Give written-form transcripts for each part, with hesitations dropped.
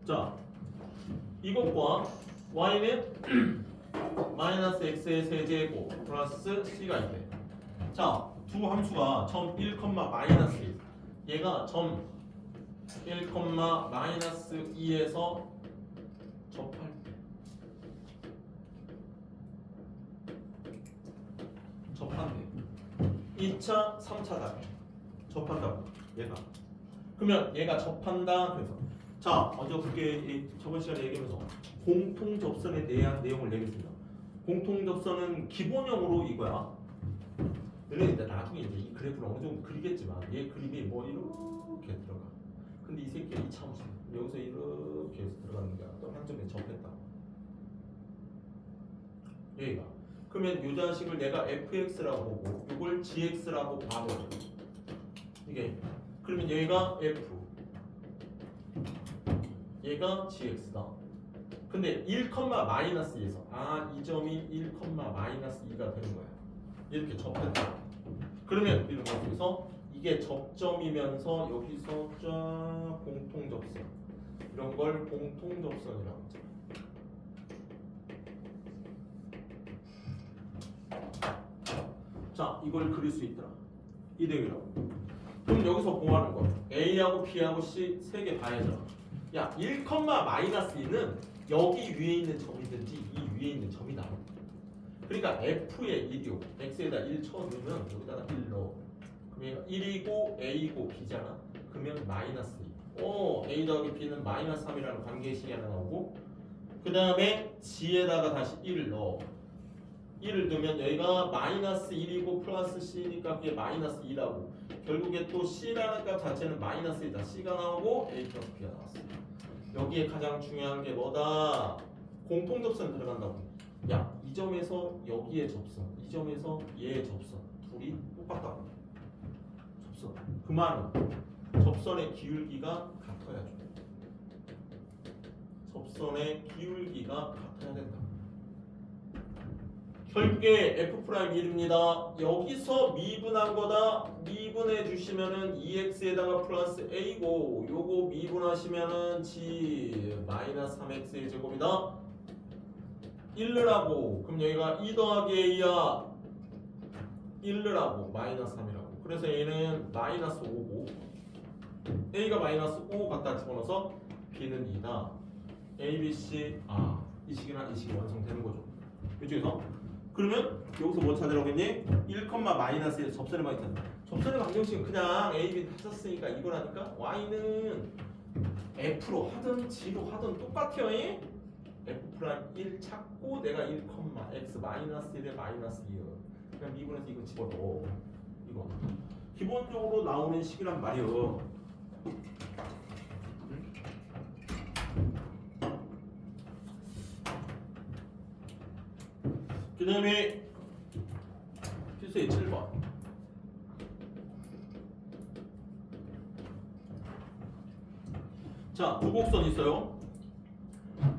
자, 이것과 y는 마이너스 x의 세제곱 플러스 c가 있대. 자, 두 함수가 점 1, 마이너스 1. 얘가 점 1, 마이너스 2에서 접할 때. 접한대. 2차, 3차다. 접한다고. 얘가. 그러면 얘가 접한다. 그래서 자, 먼저 그게 저번 시간에 얘기하면서 공통 접선에 대한 내용을 얘기했습니다. 공통 접선은 기본형으로 이거야. 너네 이제 나중에 이제 이 그래프를 어느 정도 그리겠지만 얘 그림이 뭐 이렇게 들어가. 근데 이 새끼가 이 차무수 여기서 이렇게 해서 들어가는 게 어떤 한 점에 접했다. 얘가. 그러면 이 자식을 내가 fx라고 보고 이걸 gx라고 봐버려. 이게. 그러면 얘가 f. 얘가 gx다. 근데 1, 마이너스 2에서 이 점이 1, 마이너스 2가 되는 거야. 이렇게 접했다. 그러면 이런 거에서 이게 접점이면서 여기서 쫙 공통 접선. 이런 걸 공통 접선이라고 하죠. 자, 이걸 그릴 수 있더라. 이 대결이라고. 그럼 여기서 뭐 하는 거야? A하고 B하고 C 세 개 봐야죠. 야, 1, 마이너스 2는 여기 위에 있는 점이든지 이 위에 있는 점이다. 그러니까 F의 1이고 X에다 1 쳐주면 여기다가 1 넣어. 그러면 1이고 A고 B잖아. 그러면 마이너스 2. A 더하기 B는 마이너스 3이라는 관계식이 하나 나오고 그 다음에 G에다가 다시 1을 넣어. 1을 두면 여기가 마이너스 1이고 플러스 C니까 그게 마이너스 2라고. 결국에 또 C라는 값 자체는 마이너스 2다. C가 나오고 A 플러스 B가 나왔어. 여기에 가장 중요한 게 뭐다? 공통 접선 들어간다고. 야, 이 점에서 여기에 접선, 이 점에서 얘의 접선 둘이 똑같다고. 접선. 그 말은 접선의 기울기가 같아야죠. 접선의 기울기가 같아야 된다. 결국에 F'1입니다. 여기서 미분한 거다. 미분해 주시면은 2x에다가 플러스 a고 요거 미분하시면은 g 마이너스 3x의 제곱이다. 1르라고. 그럼 여기가 2 더하기 a야. 1르라고. 마이너스 3이라고. 그래서 얘는 마이너스 5고 a가 마이너스 5 갖다 집어넣어서 b는 2다. a, b, c 이 식이나 이 식이 완성되는 거죠. 이쪽에서 그러면 여기서 뭐 찾으라고 했니? 1, 마이너스 1 접선의 방정식. 접선의 방정식은 그냥 A, B 다 썼으니까 이거라니까. Y는 F로 하든 G로 하든 똑같아요. F'1 찾고 내가 1, X 마이너스 1에 마이너스 2 그냥 미분해서 이거 집어넣어. 이거 기본적으로 나오는 식이란 말이에요. 그 다음에 필수의 7번. 자, 두 곡선 있어요.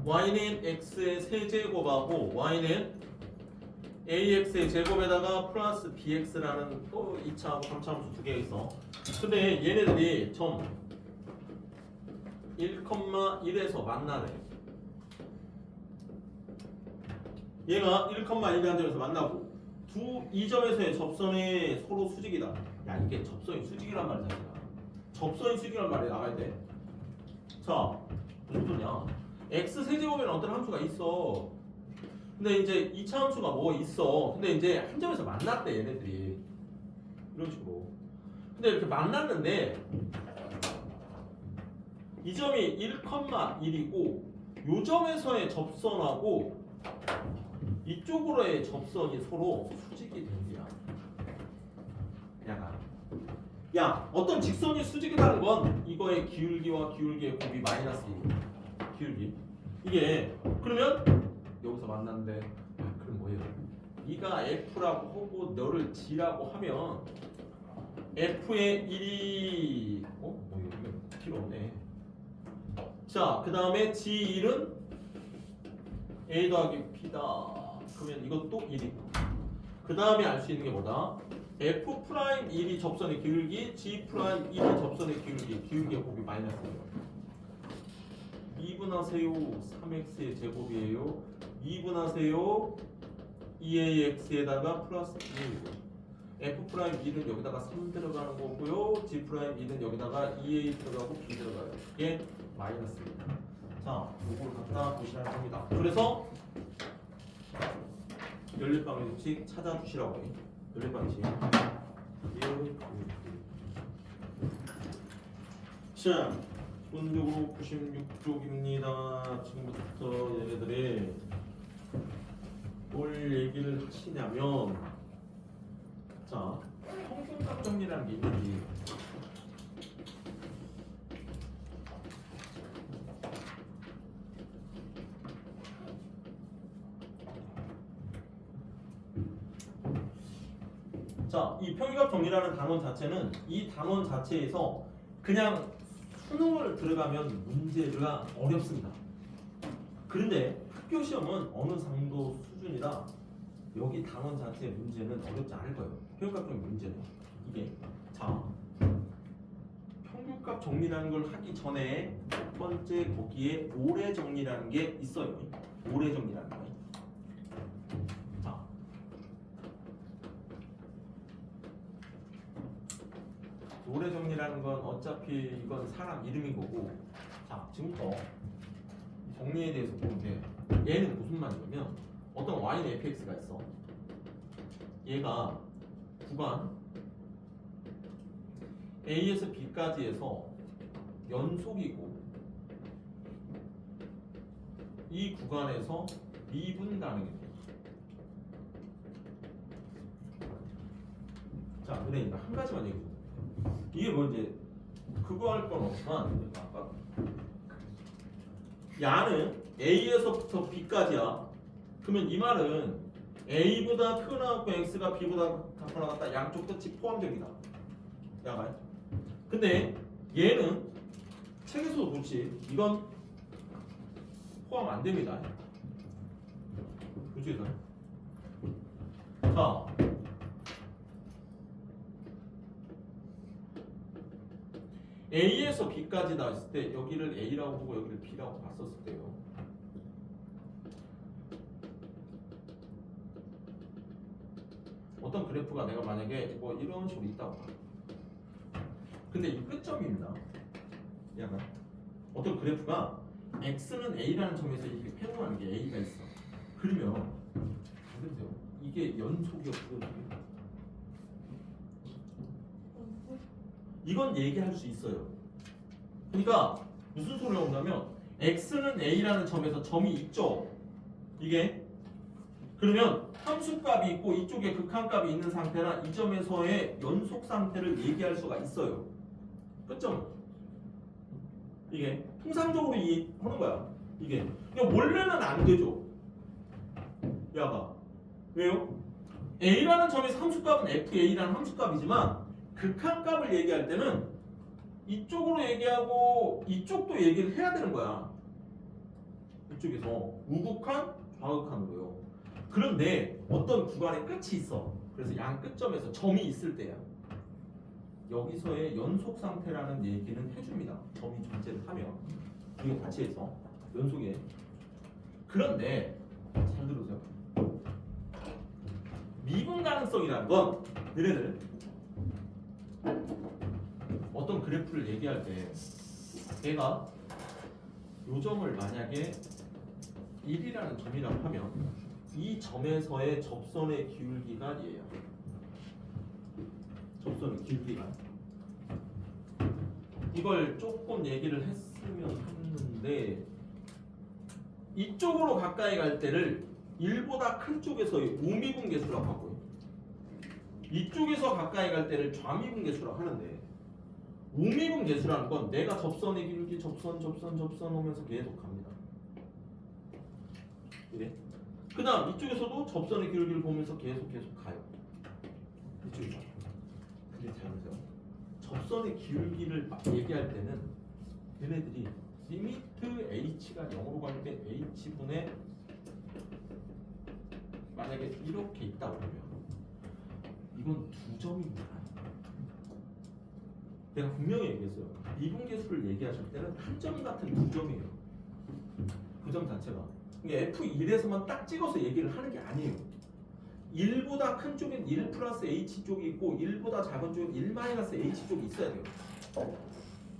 y는 x의 세제곱하고 y는 ax의 제곱에다가 플러스 bx라는 또 2차하고 3차 함수 두 개가 있어. 근데 얘네들이 점 1, 1에서 만나래. 얘가 1, 1이라는 점에서 만나고 이 점에서의 접선이 서로 수직이다. 야, 이게 접선이 수직이란 말이잖아. 접선이 수직이란 말이 나와야 돼. 자, 무슨 소리냐? x 세제곱에는 어떤 함수가 있어. 근데 이제 2차 함수가 뭐 있어. 근데 이제 한 점에서 만났대 얘네들이. 이런 식으로. 근데 이렇게 만났는데 이 점이 1, 1이고 요 점에서의 접선하고 이쪽으로의 접선이 서로 수직이 된대야. 야, 어떤 직선이 수직이라는 건 이거의 기울기와 기울기의 곱이 마이너스 1. 기울기. 이게 그러면 여기서 만났는데 그럼 뭐예요? 네가 F라고 하고 너를 G라고 하면 F의 1이 뭐예요? 이거 필요 없네. 자, 그 다음에 G1은 A 더하기 B다. 그러면 이것도 1이고 그 다음에 알 수 있는 게 뭐다? F'1이 접선의 기울기, G'1이 접선의 기울기의 곱이 마이너스 1. 미분하세요 3x의 제곱이에요. 미분하세요 2ax에다가 플러스 2이고 f'2는 여기다가 3 들어가는 거고요. g'2는 여기다가 2a 들어가고 b 들어가요. 이게 마이너스입니다. 자, 요걸 갖다 보시라는 겁니다. 그래서 연립방의 규칙 찾아주시라고 해요. 연립방식. 자, 기본적으로 96쪽입니다. 지금부터 얘네들이 뭘 얘기를 하시냐면, 자, 평균값 정리라는 게 있는지. 자, 이 평균값 정리라는 단원 자체는 이 단원 자체에서 그냥 수능을 들어가면 문제가 어렵습니다. 그런데 학교 시험은 어느 정도 수준이라 여기 단원 자체의 문제는 어렵지 않을 거예요. 평균값 정리 문제는 이게 자 평균값 정리라는 걸 하기 전에 첫 번째 거기에 오래 정리라는 게 있어요. 오래 정리라는 거. 자 오래 정리라는 건 어차피 이건 사람 이름인 거고. 자 지금부터 정리에 대해서 보면 돼. 얘는 무슨 말이냐면 어떤 y는 fx가 있어. 얘가 구간 A에서 B까지 해서 연속이고 이 구간에서 미분 가능해요. 자, 근데 한 가지만 얘기해. 이게 뭐 이제 그거 할 건 없지만 아까 야는 A에서부터 B까지야. 그러면 이 말은 A보다 크거나 같고 X가 B보다 작거나 같다. 양쪽 끝이 포함됩니다. 야가. 근데 얘는 책에서도 그렇지. 이건 포함 안 됩니다. 그렇지? 자. A에서 B까지 나왔을 때 여기를 A라고 보고 여기를 B라고 봤었을 때요. 어떤 그래프가 내가 만약에 뭐 이런 식으로 있다고 봐. 근데 이 끝점입니다. 약간 어떤 그래프가 x는 a라는 점에서 이렇게 팽하는 게 a가 있어. 그러면 보세요. 이게 연속이었거든요. 이건 얘기할 수 있어요. 그러니까 무슨 소리가 온다면 x는 a라는 점에서 점이 있죠. 이게 그러면 함수값이 있고 이쪽에 극한값이 있는 상태나 이 점에서의 연속 상태를 얘기할 수가 있어요. 끝점. 이게 통상적으로 하는 거야. 이게 그러니까 원래는 안 되죠. 야가 왜요? a라는 점에서 함수값은 fa라는 함수값이지만 극한값을 얘기할 때는 이쪽으로 얘기하고 이쪽도 얘기를 해야 되는 거야. 이쪽에서 우극한, 좌극한으로요. 그런데 어떤 구간에 끝이 있어. 그래서 양 끝점에서 점이 있을 때야. 여기서의 연속 상태라는 얘기는 해줍니다. 점이 존재를 하면 이게 같이 해서 연속에. 그런데 잘 들으세요. 미분 가능성이라는 건 너네들 어떤 그래프를 얘기할 때 얘가 요 점을 만약에 1이라는 점이라고 하면 이 점에서의 접선의 기울기가 얘예요. 접선의 기울기가. 이걸 조금 얘기를 했으면 했는데 이쪽으로 가까이 갈 때를 1보다 큰 쪽에서의 우미분 계수라고 하고요. 이쪽에서 가까이 갈 때를 좌미분 계수라고 하는데 우미분 계수라는 건 내가 접선의 기울기 접선 오면서 계속 갑니다. 이래. 그 다음 이쪽에서도 접선의 기울기를 보면서 계속 가요. 이쪽에서. 근데 잘 보세요. 접선의 기울기를 얘기할 때는 얘네들이 리미트 h가 0으로 갈 때 h분의 만약에 이렇게 있다고 하면 이건 두 점입니다. 내가 분명히 얘기했어요. 미분계수를 얘기하실 때는 한 점 같은 두 점이에요. 그 점 자체가. 이게 F1에서만 딱 찍어서 얘기를 하는 게 아니에요. 1보다 큰 쪽엔 1 플러스 H 쪽이 있고 1보다 작은 쪽엔 1 마이너스 H 쪽이 있어야 돼요.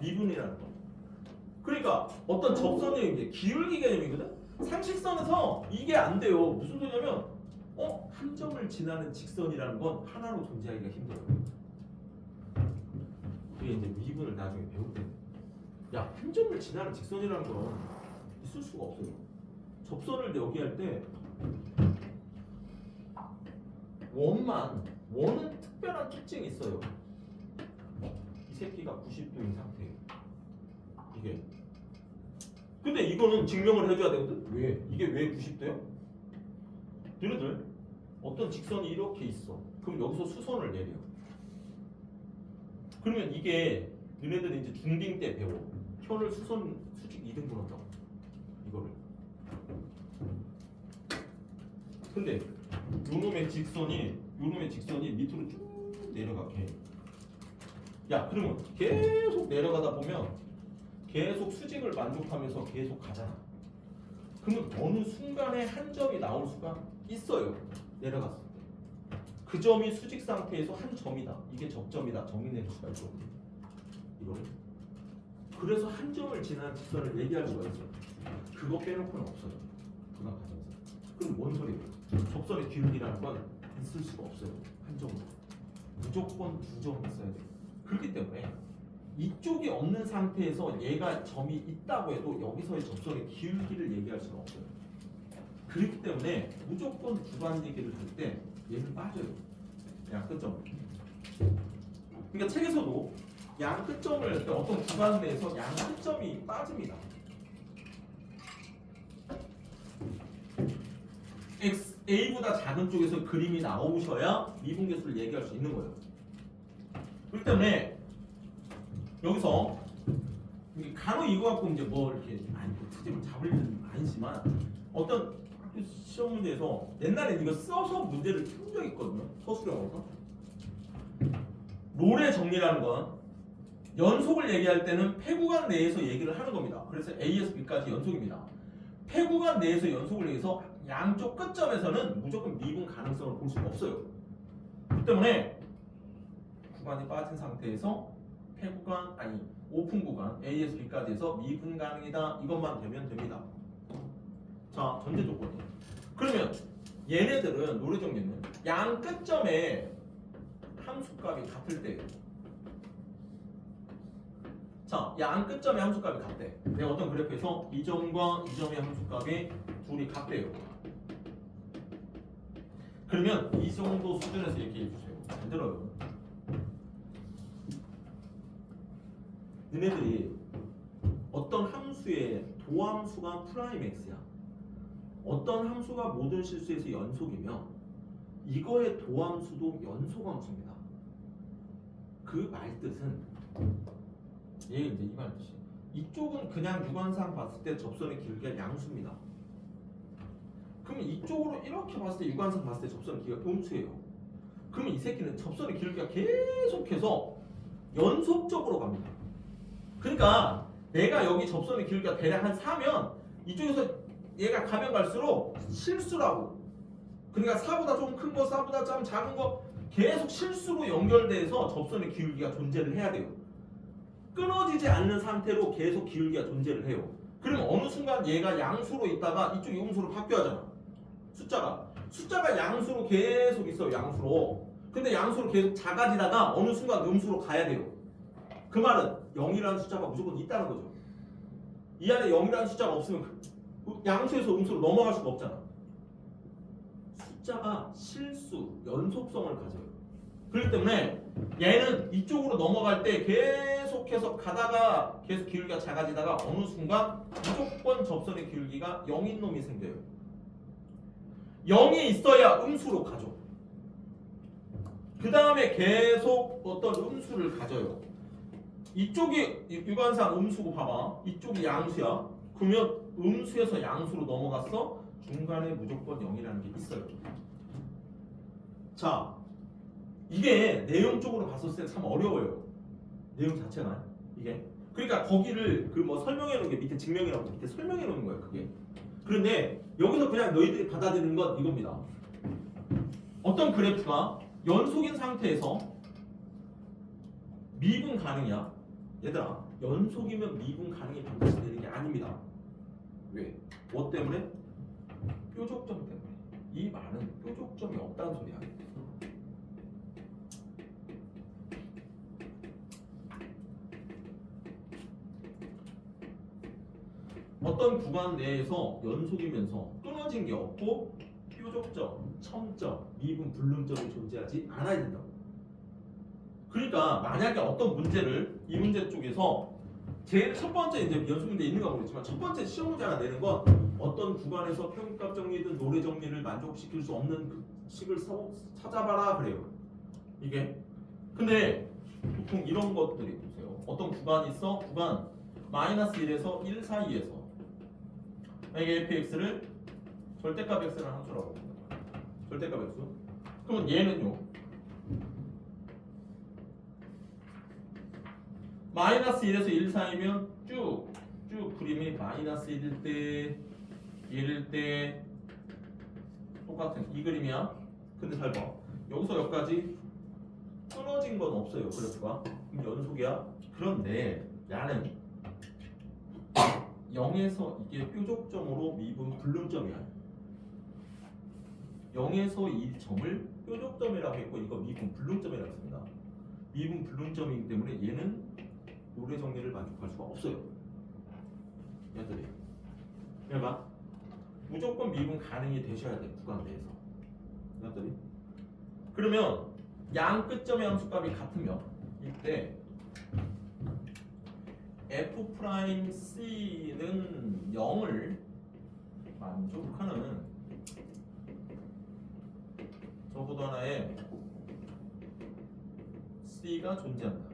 미분이라는 거. 그러니까 어떤 접선의 이제 기울기 개념이거든. 상식선에서 이게 안 돼요. 무슨 소리냐면 한 점을 지나는 직선이라는 건 하나로 존재하기가 힘들어요. 그게 이제 미분을 나중에 배울 때 한 점을 지나는 직선이라는 건 있을 수가 없어요. 접선을 여기할 때 원은 특별한 특징이 있어요. 이 새끼가 90도인 상태예요. 이게. 근데 이거는 증명을 해줘야 되거든. 왜? 이게 왜 90도야? 너네들 어떤 직선이 이렇게 있어. 그럼 여기서 수선을 내려. 그러면 이게 너네들이 이제 중딩 때 배워. 편을 수직 2등분 한다고. 이거를. 근데 요놈의 직선이 밑으로 쭉 내려가게. 야, 그러면 계속 내려가다 보면 계속 수직을 만족하면서 계속 가잖아. 그러면 어느 순간에 한 점이 나올 수가 있어요. 내려갔을 때. 그 점이 수직 상태에서 한 점이다. 이게 적점이다. 점이 내릴 수가 있거든요. 이거를. 그래서 한 점을 지난 직선을 얘기할 수가 있어요. 그거 빼놓고는 없어요. 그거 가정에서. 그럼 뭔 소리예요? 접선의 기울기라는 건 있을 수가 없어요. 한 점으로. 무조건 두 점 있어야 돼요. 그렇기 때문에 이쪽이 없는 상태에서 얘가 점이 있다고 해도 여기서의 접선의 기울기를 얘기할 수가 없어요. 그렇기 때문에 무조건 주관 얘기를 할 때 얘는 빠져요. 양 끝점. 그러니까 책에서도 양 끝점을 어떤 구간 내에서 양 끝점이 빠집니다. A보다 작은 쪽에서 그림이 나오셔야 미분계수를 얘기할 수 있는 거예요. 그렇기 때문에 여기서 간혹 이거 갖고 이제 뭐 이렇게 트집을 잡을 일은 아니지만 어떤 학교 시험 문제에서 옛날에 이거 써서 문제를 푼 적이 있거든요. 서술형에서. 롤의 정리라는 건 연속을 얘기할 때는 폐구간 내에서 얘기를 하는 겁니다. 그래서 A에서 B까지 연속입니다. 폐구간 내에서 연속을 얘기해서 양쪽 끝점에서는 무조건 미분 가능성을 볼 수가 없어요. 그 때문에 구간이 빠진 상태에서 폐구간 오픈 구간 A에서 B까지 해서 미분 가능이다. 이것만 되면 됩니다. 자, 전제 조건이. 그러면 얘네들은 노래 정리는 양 끝점에 함수값이 같을 때예요. 자, 양 끝점의 함수값이 같대. 내가 어떤 그래프에서 이 점과 이 점의 함수값이 둘이 같대요. 그러면 이 정도 수준에서 이렇게 해주세요. 잘 들어요. 너네들이 어떤 함수의 도함수가 프라임 x야. 어떤 함수가 모든 실수에서 연속이며 이거의 도함수도 연속함수입니다. 그 말뜻은 이제 이 말뜻이 이쪽은 그냥 유관상 봤을 때 접선의 길이가 양수입니다. 그러면 이쪽으로 이렇게 봤을 때 유관상 봤을 때 접선의 길이가 음수예요. 그러면 이 새끼는 접선의 길이가 계속해서 연속적으로 갑니다. 그러니까 내가 여기 접선의 길이가 대략 한 4면 이쪽에서 얘가 가면 갈수록 실수라고. 그러니까 4보다 좀 큰 거, 4보다 좀 작은 거 계속 실수로 연결돼서 접선의 기울기가 존재를 해야 돼요. 끊어지지 않는 상태로 계속 기울기가 존재를 해요. 그러면 어느 순간 얘가 양수로 있다가 이쪽이 음수로 바뀌어야잖아. 숫자가 양수로 계속 있어요. 양수로. 근데 양수로 계속 작아지다가 어느 순간 음수로 가야 돼요. 그 말은 0이라는 숫자가 무조건 있다는 거죠. 이 안에 0이라는 숫자가 없으면 양수에서 음수로 넘어갈 수가 없잖아. 숫자가 실수, 연속성을 가져요. 그렇기 때문에 얘는 이쪽으로 넘어갈 때 계속해서 가다가 계속 기울기가 작아지다가 어느 순간 무조건 접선의 기울기가 0인 놈이 생겨요. 0이 있어야 음수로 가죠. 그 다음에 계속 어떤 음수를 가져요. 이쪽이 유관상 음수고 봐봐. 이쪽이 양수야. 그러면 음수에서 양수로 넘어갔어. 중간에 무조건 0이라는 게 있어요. 자, 이게 내용적으로 봤을 때 참 어려워요. 내용 자체가. 이게 그러니까 거기를 그 뭐 설명해 놓은 게 밑에 증명이라고 밑에 설명해 놓은 거예요 그게. 그런데 여기서 그냥 너희들이 받아들이는 건 이겁니다. 어떤 그래프가 연속인 상태에서 미분 가능이야. 얘들아 연속이면 미분 가능이 반드시 되는 게 아닙니다. 왜? 뭐 때문에? 뾰족점 때문에. 이 말은 뾰족점이 없다는 소리야. 어떤 구간 내에서 연속이면서 끊어진 게 없고 뾰족점, 첨점, 미분, 불능점이 존재하지 않아야 된다고. 그러니까 만약에 어떤 문제를 이 문제 쪽에서 제일 첫 번째 이제 연습 문제 있는 거 모르겠지만 첫 번째 시험 문제 하나 내는 건 어떤 구간에서 평균값 정리든 노래 정리를 만족시킬 수 없는 그 식을 찾아봐라 그래요. 이게 근데 보통 이런 것들이 보세요. 어떤 구간이 있어? 구간 마이너스 1에서 1 사이에서 만약에 fx를 절대값 x라는 함수라고 합니다. 절대값 x. 그러면 얘는요. 마이너스 1에서 1 사이면 쭉 그림이 마이너스 1일 때 1일 때 똑같은 이 그림이야. 근데 잘 봐. 여기서 여기까지 끊어진 건 없어요. 그래프가. 그럼 연속이야. 그런데 야는 0에서 이게 뾰족점으로 미분 불능점이야. 0에서 이 점을 뾰족점이라고 했고 이거 미분 불능점이라고 했습니다. 미분 불능점이기 때문에 얘는 노래 정리를 만족할 수가 없어요. 얘들이. 그러니까 무조건 미분 가능이 되셔야 돼. 구간 내에서. 얘들이. 그러면 양 끝점의 함수값이 같으면 이때 f'C는 0을 만족하는 적어도 하나의 C가 존재한다.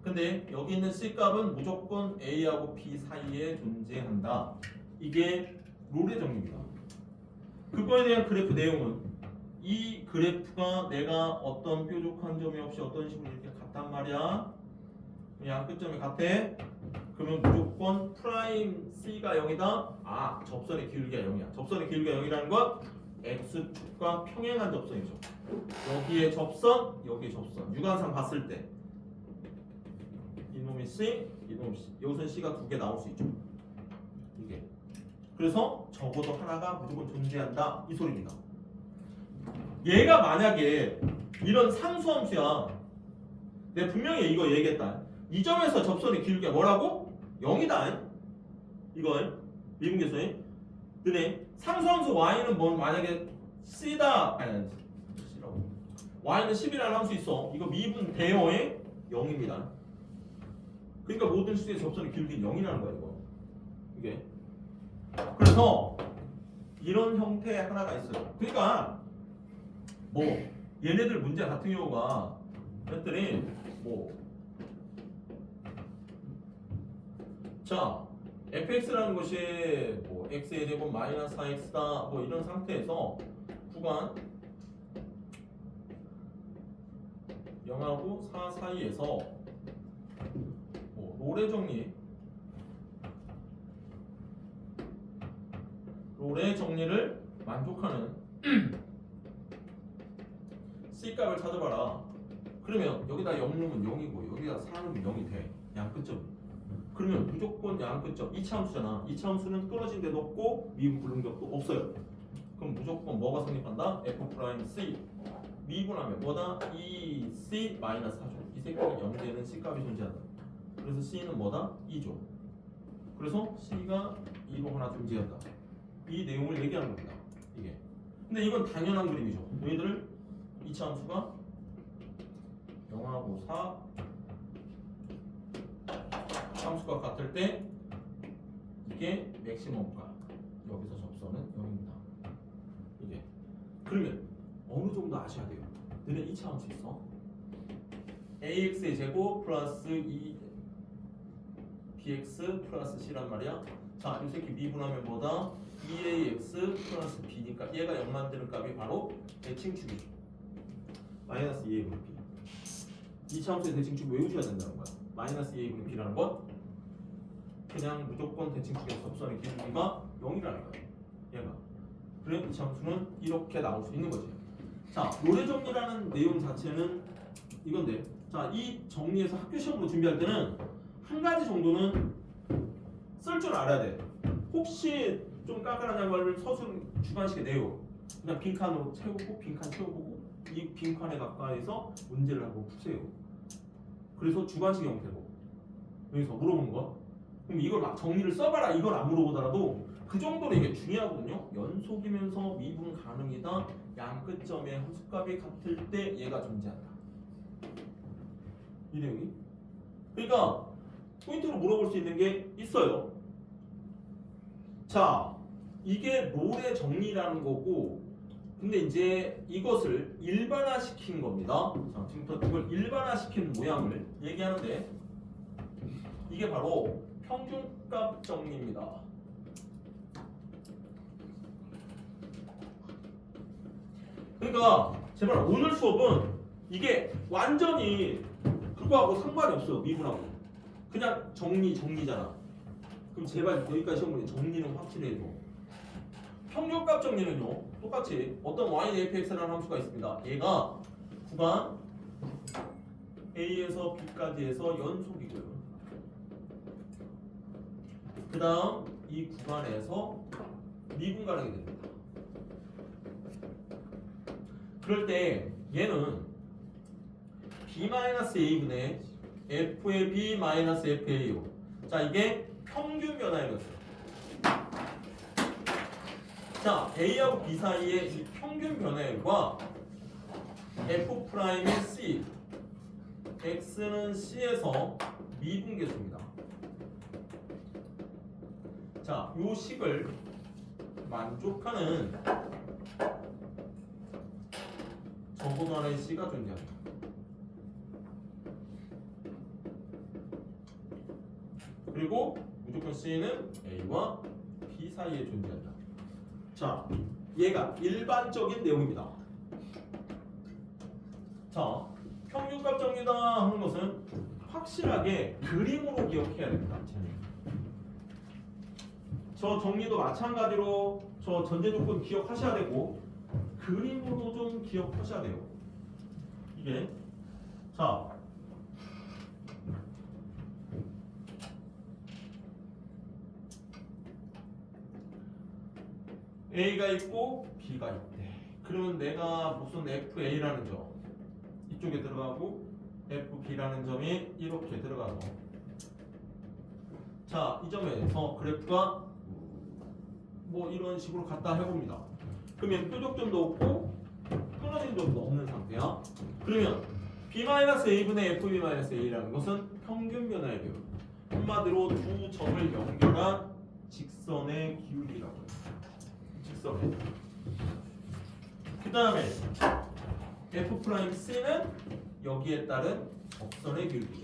근데 여기 있는 C 값은 무조건 A하고 B 사이에 존재한다. 이게 롤의 정리입니다. 그거에 대한 그래프 내용은 이 그래프가 내가 어떤 뾰족한 점이 없이 어떤 식으로 이렇게 같단 말이야. 양 끝점이 같아. 그러면 무조건 프라임 C가 0이다. 아, 접선의 기울기가 0이야. 접선의 기울기가 0이라는 건 X축과 평행한 접선이죠. 여기에 접선, 여기에 접선. 유관상 봤을 때 이놈이 C, 이놈이 C. 여기서 C가 두 개 나올 수 있죠. 이게. 그래서 적어도 하나가 무조건 존재한다. 이 소리입니다. 얘가 만약에 이런 상수함수야. 내가 분명히 이거 얘기했다. 이 점에서 접선의 기울기가 뭐라고? 0이다. 이걸 미분계수에 너네 상수함수 y는 뭐 만약에 c다. 아니 c라고. y는 10이라는 함수 있어. 이거 미분 대어의 0입니다. 그러니까 모든 수의 접선의 기울기는 0이라는 거야 이거. 이게. 그래서 이런 형태의 하나가 있어요. 그러니까 뭐 얘네들 문제 같은 경우가 했더니 뭐 자 fx라는 것이 뭐 x의 제곱 마이너스 4x다 뭐 이런 상태에서 구간 0하고 4 사이에서 뭐 롤의 정리를 만족하는 C 값을 찾아봐라. 그러면 여기다 0 넣으면 0이고 여기다 4 넣으면 0이 돼. 양끝점. 그러면 무조건 양끝점. 2차 함수잖아. 2차 함수는 끊어진 데도 없고 미분 불능력도 없어요. 그럼 무조건 뭐가 성립한다? F'C 미분하면 뭐다? 2C 마이너스 4죠. 이 새끼는 0 되는 C 값이 존재한다. 그래서 C는 뭐다? 2죠. 그래서 C가 2로 하나 존재한다. 이 내용을 얘기하는 겁니다. 이게. 근데 이건 당연한 그림이죠. 너희들 2차 함수가 0하고 4 함수가 같을 때 이게 맥시멈가 여기서 접선은 0입니다. 이게 그러면 어느 정도 아셔야 돼요. 너네 2차 함수 있어. ax의 제곱 플러스 2bx 플러스 c란 말이야. 자, 이 새끼 미분하면 뭐다? 2ax 플러스 b니까 얘가 0 만드는 값이 바로 대칭축이죠. 마이너스 2a 분의 b. 2차 함수의 대칭축 외우셔야 된다는 거야. 마이너스 2a분의 b라는 건 그냥 무조건 대칭축의 접선의 기울기가 0이라는 거예요. 얘가. 그래 이 함수는 이렇게 나올 수 있는 거지. 자, 노래 정리라는 내용 자체는 이건데, 자, 이 정리해서 학교 시험으로 준비할 때는 한 가지 정도는 쓸 줄 알아야 돼. 혹시 좀 깐깐한 걸 서술 주관식에 내요. 그냥 빈칸으로 채우고 빈칸 채워보고 이 빈칸에 가까이서 문제를 하고 푸세요. 그래서 주관식 형태로 여기서 물어보는 거. 그럼 이걸 막 정리를 써봐라 이걸 안 물어보더라도 그 정도로 이게 중요하거든요. 연속이면서 미분 가능이다. 양 끝점의 함수값이 같을 때 얘가 존재한다. 이 내용이. 그러니까 포인트로 물어볼 수 있는 게 있어요. 자, 이게 롤의 정리라는 거고, 근데 이제 이것을 일반화시킨 겁니다. 자, 지금부터 이걸 일반화시킨 모양을 얘기하는데 이게 바로 평균값 정리입니다. 그러니까 제발 오늘 수업은 이게 완전히 그거하고 상관이 없어요. 미분하고 그냥 정리잖아. 그럼 제발 여기까지 시험 보니 정리는 확실히 해줘. 평균값 정리는요 똑같이 어떤 y(fx라는 함수가 있습니다. 얘가 구간 A에서 B까지 해서 연속이고요. 그 다음 이 구간에서 미분 가능이 됩니다. 그럴 때 얘는 b-a분의 f의 b-fa요. 자, 이게 평균 변화율이었어요. 자, a하고 b 사이의 이 평균 변화율과 f'의 c, x는 c에서 미분계수입니다. 자, 요 식을 만족하는 적어도 하나의 c가 존재한다. 그리고 무조건 c는 a와 b 사이에 존재한다. 자, 얘가 일반적인 내용입니다. 자, 평균값 정리다 하는 것은 확실하게 그림으로 기억해야 됩니다. 저 정리도 마찬가지로 저 전제 조건 기억하셔야 되고 그림으로 좀 기억하셔야 돼요. 이게 자, A가 있고 B가 있대. 그러면 내가 무슨 FA라는 점 이쪽에 들어가고 FB라는 점이 이렇게 들어가서 자, 이 점에서 그래프가 뭐 이런 식으로 갖다 해봅니다. 그러면 뾰족점도 없고 끊어진 점도 없는 상태야. 그러면 B-A분의 FB-A라는 것은 평균 변화율이에요. 한마디로 두 점을 연결한 직선의 기울기라고 해요. 직선의. 그 다음에 F'C는 여기에 따른 접선의 기울기예요.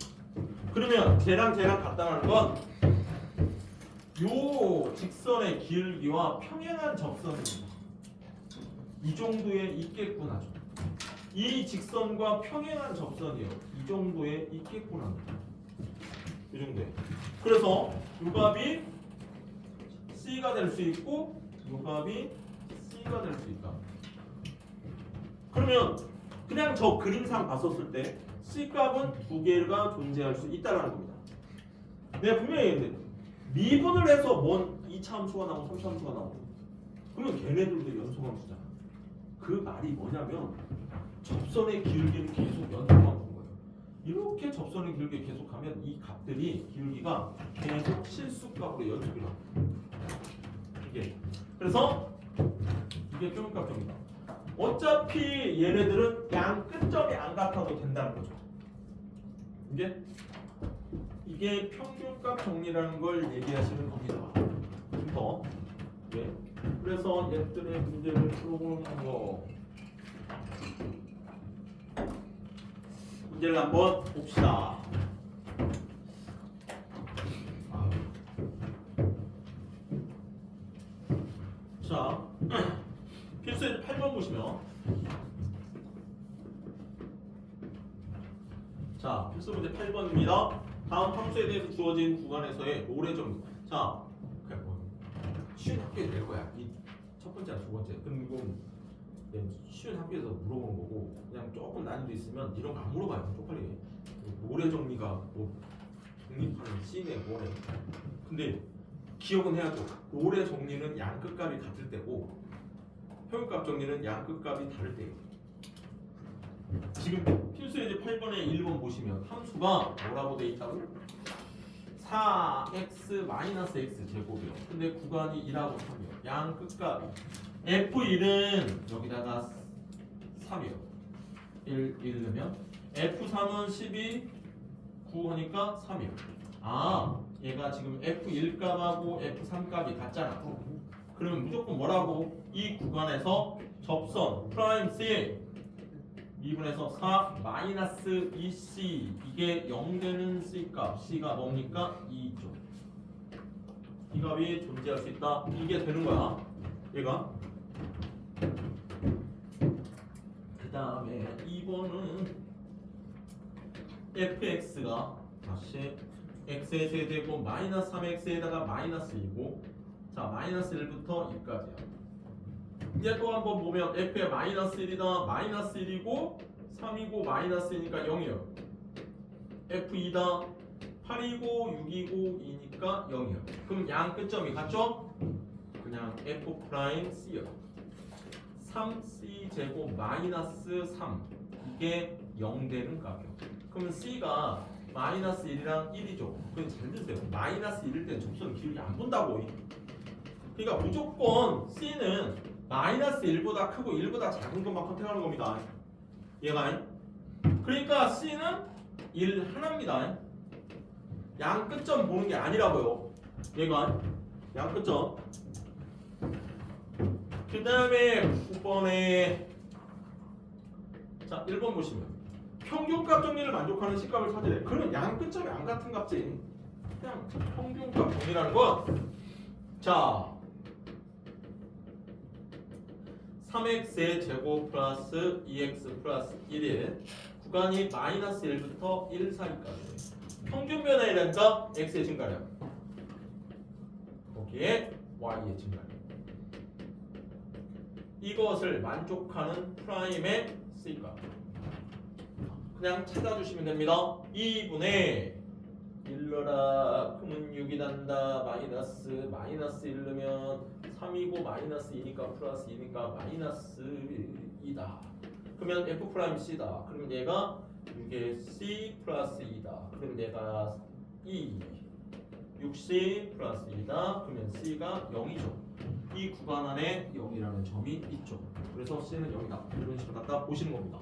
그러면 쟤랑 같다는 건 요 직선의 기울기와 평행한 접선이 이 정도에 있겠구나. 이 직선과 평행한 접선이요. 이 정도에 있겠구나. 이 정도에. 그래서 요 값이 C가 될 수 있고 요 값이 C가 될 수 있다. 그러면 그냥 저 그림상 봤었을 때 C 값은 두 개가 존재할 수 있다는 겁니다. 내가 분명히 얘기했는데 미분을 해서 뭔 2차 함수가 나오고 3차 함수가 나오고 그러면 걔네들도 연속함수잖아. 그 말이 뭐냐면 접선의 기울기를 계속 연속하는 거예요. 이렇게 접선의 기울기 계속하면 이 값들이 기울기가 계속 실수값으로 연속이 나와요. 이게 그래서 이게 평균값입니다. 어차피 얘네들은 양 끝점이 안 같아도 된다는 거죠. 이게 평균값 정리라는 걸 얘기하시는 겁니다. 더. 네. 그래서 얘들의 문제를 풀어보는 거. 문제를 한번 봅시다. 자, 필수의 8번 보시면, 자, 필수 문제 8번입니다. 다음 함수에 대해서 주어진 구간에서의 롤의 정리. 자, 그냥 뭐 쉬운 학교에 낼 거야. 이 첫 번째랑 두 번째. 그리고 그냥 쉬운 학교에서 물어보는 거고, 그냥 조금 난이도 있으면 이런 거 안 물어봐요. 쪽팔리게. 롤의 정리가 뭐 독립하는 C네 뭐네. 근데 기억은 해야 돼. 롤의 정리는 양 끝값이 같을 때고 평균값 정리는 양 끝값이 다를 때예요. 지금 필수예제 8번에 1번 보시면 함수가 뭐라고 돼 있다고? 4x-x 제곱이요. 근데 구간이 1하고 3이요. 양 끝값이 F1은 여기다가 3이요. 1 넣으면 F3은 12 9 하니까 3이요. 아, 얘가 지금 F1 값하고 F3 값이 같잖아. 그러면 무조건 뭐라고? 이 구간에서 접선 프라임 C 2분에서 4 마이너스 2C 이게 0 되는 C 값 C가 뭡니까? 2죠. 이 값이 존재할 수 있다. 이게 되는 거야. 얘가. 그 다음에 2번은 fx가 다시 x의 세제곱 마이너스 3x에다가 마이너스 2고 자 마이너스 1부터 2까지야. 이제 또 한번 보면 f의 마이너스 1이다 마이너스 1이고 3이고 마이너스 2니까 0이요. f2다 8이고 6이고 2니까 0이요. 그럼 양 끝점이 같죠? 그냥 f 프라임 c요. 3c 제곱 마이너스 3 이게 0 되는 값이요. 그러면 c가 마이너스 1이랑 1이죠. 그럼 잘 드세요. 마이너스 1일 때는 접선은 기울기 안 본다고. 그러니까 무조건 c는 마이너스 1보다 크고 1보다 작은 것만 컨택하는 겁니다. 얘가. 그러니까 c는 1 하나입니다. 양 끝점 보는 게 아니라고요. 얘가 양 끝점. 그 다음에 9번에 자 1번 보시면 평균값 정리를 만족하는 C값을 찾으래. 그러면 양 끝점이 안 같은 값지. 그냥 평균값 정리라는 건 자 3x의 제곱 플러스 2x 플러스 1의 구간이 마이너스 1부터 1 사이까지 평균 변화이라니까 x의 증가량 거기에 y의 증가량 이것을 만족하는 프라임의 C값 그냥 찾아주시면 됩니다. 2분의 1러라 그러면 6이 난다 마이너스 1 넣으면 3이고 마이너스 2니까 플러스 2니까 마이너스 2다. 그러면 f 프라임 c다. 그럼 얘가 6의 c 플러스 2다. 그럼 얘가 6c 플러스 2다. 그러면 c가 0이죠. 이 구간 안에 0이라는 점이 있죠. 그래서 c는 0이다. 이런 식으로 갖다 보시는 겁니다.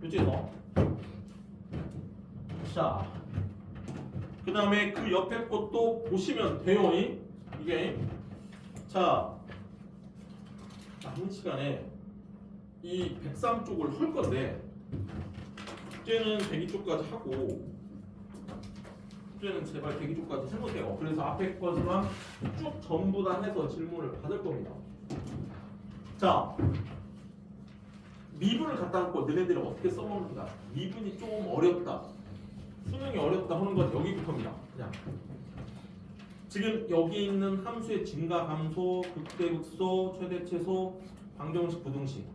그치서 자, 그 다음에 그 옆에 것도 보시면 돼요. 이게 자 남은 시간에 이 103쪽을 할 건데 숙제는 102쪽까지 하고 숙제는 제발 102쪽까지 해보세요. 그래서 앞에 것만 쭉 전부 다 해서 질문을 받을 겁니다. 자 미분을 갖다 놓고 너네들은 어떻게 써먹는가. 미분이 조금 어렵다 수능이 어렵다 하는 건 여기부터입니다. 그냥 지금 여기 있는 함수의 증가 감소, 극대 극소, 최대 최소, 방정식 부등식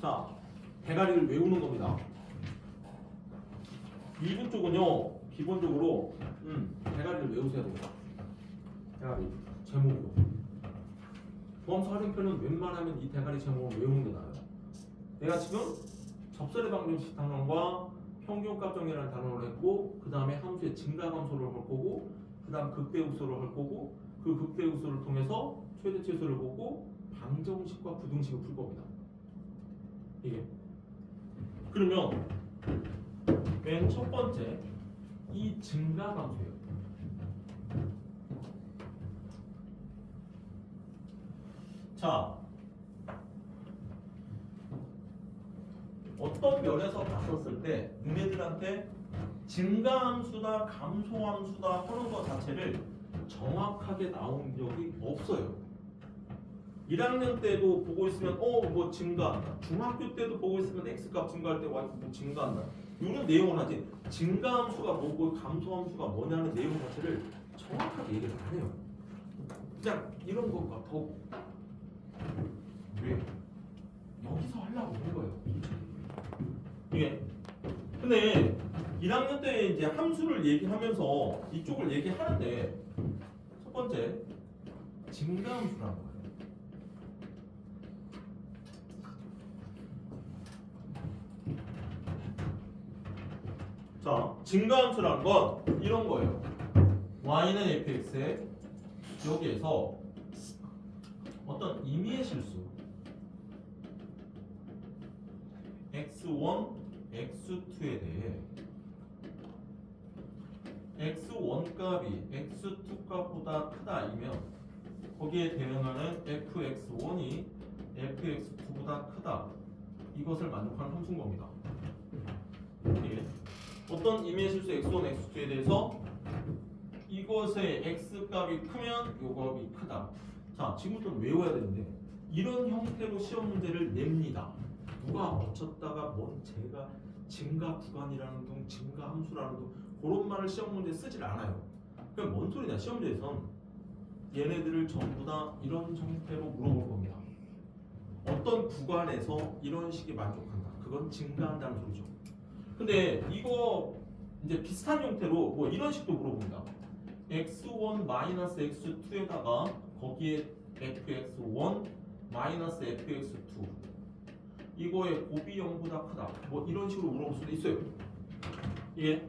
자 대가리를 외우는 겁니다. 미분 쪽은요 기본적으로 대가리를 외우셔야 됩니다. 대가리 제목으로 보험사 활용표는 웬만하면 이 대가리 제목을 외우는 게 나아요. 내가 지금 접선의 방정식 단원과 평균값 정리라는 단원을 했고 그 다음에 함수의 증가 감소를 할 거고 그 다음 극대극소를 할 거고 그 극대극소를 통해서 최대 최소를 보고 방정식과 부등식을 풀 겁니다. 이게 그러면 맨 첫 번째 이 증가 감소예요. 자 어떤 면에서 봤었을 때 너네들한테 증가함수다 감소함수다 하는 것 자체를 정확하게 나온 적이 없어요. 1학년 때도 보고 있으면 뭐 증가한다. 중학교 때도 보고 있으면 x값 증가할 때 y 뭐 증가한다. 이런 내용을 하지. 증가함수가 뭐고 감소함수가 뭐냐는 내용 자체를 정확하게 얘기를 안 해요. 그냥 이런 거가 더 왜 여기서 하려고 한 거예요. 이게 근데 1학년 때 이제 함수를 얘기하면서 이쪽을 얘기하는데 첫 번째 증가함수라는 거예요. 자, 증가함수라는 건 이런 거예요. y는 fx에 여기에서 어떤 임의의 실수 x1, x2에 대해 x1 값이 x2 값보다 크다이면 거기에 대응하는 fx1이 fx2보다 크다. 이것을 만족하는 함수인 겁니다. 이게 어떤 임의의 실수 x1, x2에 대해서 이것의 x 값이 크면 요 값이 크다. 자, 지금부터는 외워야 되는데 이런 형태로 시험 문제를 냅니다. 누가 어쳤다가 뭔 제가 증가 구간이라는 둥, 증가 함수라는 둥 그런 말을 시험 문제에 쓰질 않아요. 그럼 뭔 소리냐? 시험 문제에선 얘네들을 전부 다 이런 형태로 물어볼 겁니다. 어떤 구간에서 이런 식이 만족한다. 그건 증가한다는 소리죠. 근데 이거 이제 비슷한 형태로 뭐 이런 식도 물어봅니다. x1 마이너스 x2에다가 거기에 fx1 마이너스 fx2 이거의 곱이 0보다 크다. 뭐 이런 식으로 물어볼 수도 있어요. 이게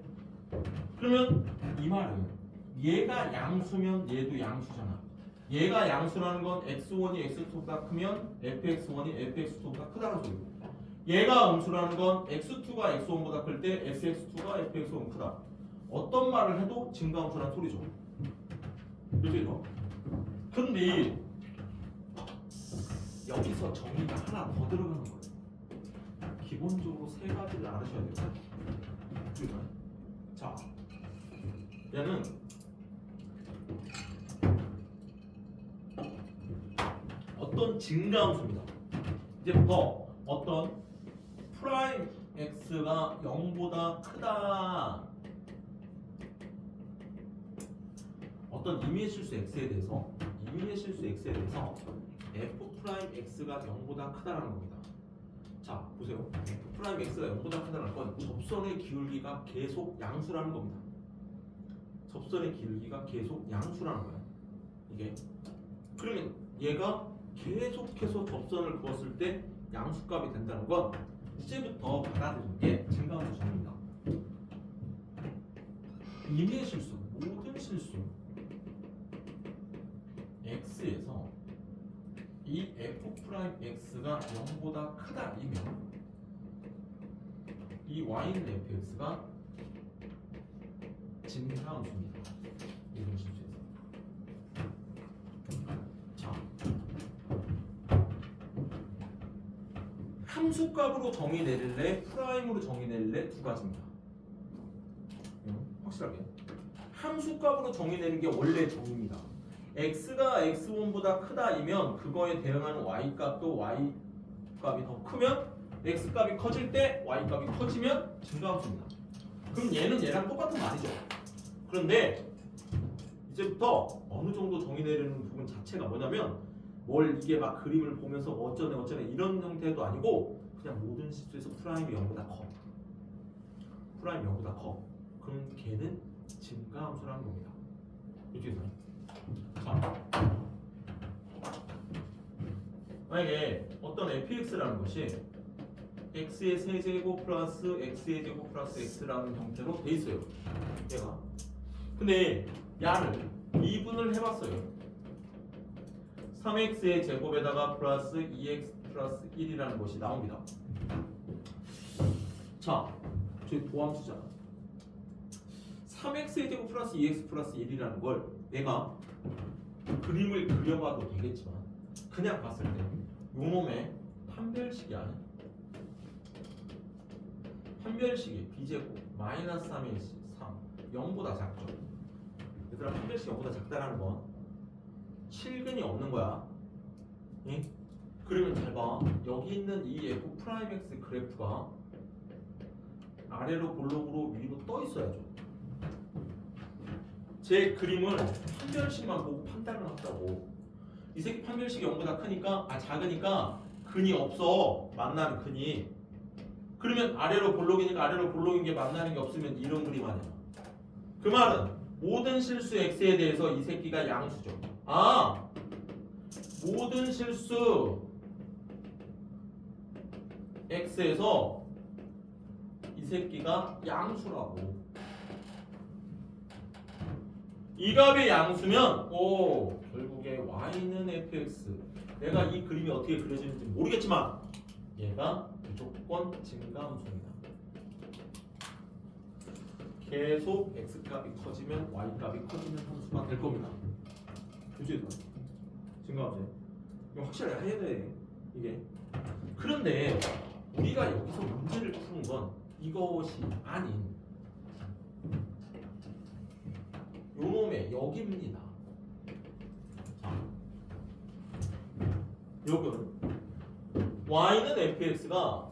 그러면 이 말은 얘가 양수면 얘도 양수잖아. 얘가 양수라는 건 x1이 x2보다 크면 fx1이 fx2보다 크다는 소리고, 얘가 음수라는 건 x2가 x1보다 클 때 fx2가 fx1 크다. 어떤 말을 해도 증가함수라는 소리죠. 그렇죠? 근데 여기서 정의가 하나 더 들어가는 거예요. 기본적으로 세 가지를 알으셔야 돼요. 자, 얘는 어떤 증가함수입니다. 이제부터 어떤 프라임 x가 0보다 크다. 어떤 임의의 실수 x에 대해서 f 프라임 x가 0보다 크다라는 겁니다. 자, 보세요. f 프라임 x가 0보다 크다는 건 접선의 기울기가 계속 양수라는 겁니다. 접선의 기울기가 계속 양수라는 거야. 이게 그러면 얘가 계속해서 접선을 그었을 때 양수값이 된다는 건 이제부터 받아들일 게 증가함수 정의입니다. 임의의 실수, 모든 실수 x에서 이 f 프라임 x가 0보다 크다이면 이 y는 fx가 증가함수입니다. 이런 실수에서. 자, 함수값으로 정의 내릴래, 프라임으로 정의 내릴래 두 가지입니다. 확실하게 함수값으로 정의 내는 게 원래 정의입니다. x가 x1보다 크다이면 그거에 대응하는 y값도 y값이 더 크면 x값이 커질 때 y값이 커지면 증가함수입니다. 그럼 얘는 얘랑 똑같은 말이죠. 그런데 이제부터 어느 정도 정의 내리는 부분 자체가 뭐냐면 뭘 이게 막 그림을 보면서 어쩌네 이런 형태도 아니고 그냥 모든 실수에서 프라임이 0보다 커. 프라임이 0보다 커. 그럼 걔는 증가함수라는 겁니다. 이쪽에서. 자, 만약에 어떤 fx라는 것이 x의 세제곱 플러스 x의 제곱 플러스 x라는 형태로 돼 있어요. 얘가. 근데 야를 2분을 해봤어요. 3x의 제곱에다가 플러스 2x 플러스 1이라는 것이 나옵니다. 자, 저희 도함수잖아. 3x의 제곱 플러스 2x 플러스 1이라는 걸 내가 그림을 그려봐도 되겠지만 그냥 봤을 때 요놈의 판별식이 아니야. 판별식이 b제곱 마이너스 3의 3 0보다 작죠. 얘들아, 판별식이 0보다 작다라는 건 실근이 없는 거야. 응? 그러면 잘 봐. 여기 있는 이 f 프라임 x 그래프가 아래로 볼록으로 위로 떠 있어야죠. 제 그림을 판별식만 보고 판단을 한다고. 이 새끼 판별식이 0보다 크니까 작으니까 근이 없어. 만나는 근이. 그러면 아래로 볼록이니까 아래로 볼록인 게 만나는 게 없으면 이런 그림 아니야. 그 말은 모든 실수 x에 대해서 이 새끼가 양수죠. 모든 실수 x에서 이 새끼가 양수라고. 이 값이 양수면 결국에 y는 fx. 내가 이 그림이 어떻게 그려지는지 모르겠지만 얘가 무조건 증가함수입니다. 계속 x값이 커지면 y값이 커지는 함수가 될 겁니다. 교재에서 증가함수. 이거 확실히 해야 돼 이게. 그런데 우리가 여기서 문제를 푸는 건 이것이 아닌 요놈의 여기입니다. 자, 여기는 y는 fx가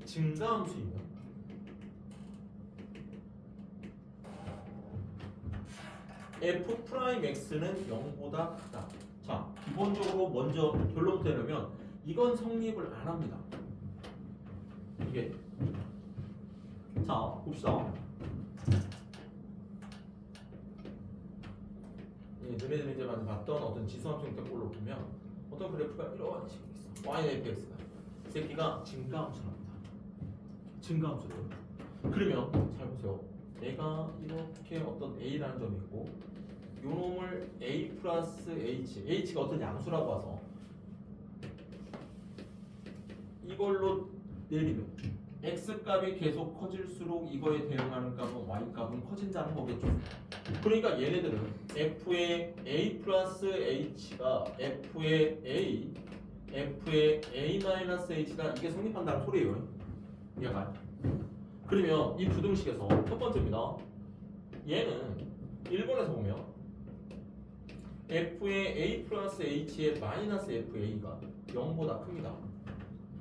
증가함수이면 f'x는 0보다 크다. 자, 기본적으로 먼저 결론부터 내려면 이건 성립을 안 합니다. 이게. 자, 봅시다. 너네들이 이제 봤던 어떤 지수함수 형태 꼴로 보면 어떤 그래프가 이런 식으로 있어. y는 fx가. 이 새끼가 증가함수랍니다. 증가함수를. 그러면 잘 보세요. 내가 이렇게 어떤 a라는 점이 있고 요 놈을 a 플러스 h가 어떤 양수라고 봐서 이걸로 내리면 x값이 계속 커질수록 이거에 대응하는 값은 y값은 커진다는 거겠죠. 그러니까 얘네들은 f의 a 플러스 h가 f의 a 마이너스 h다. 이게 성립한다는 소리예요. 이해가? 그러면 이 부등식에서 첫 번째입니다. 얘는 1번에서 보면 f의 a 플러스 h의 마이너스 fa가 0보다 큽니다.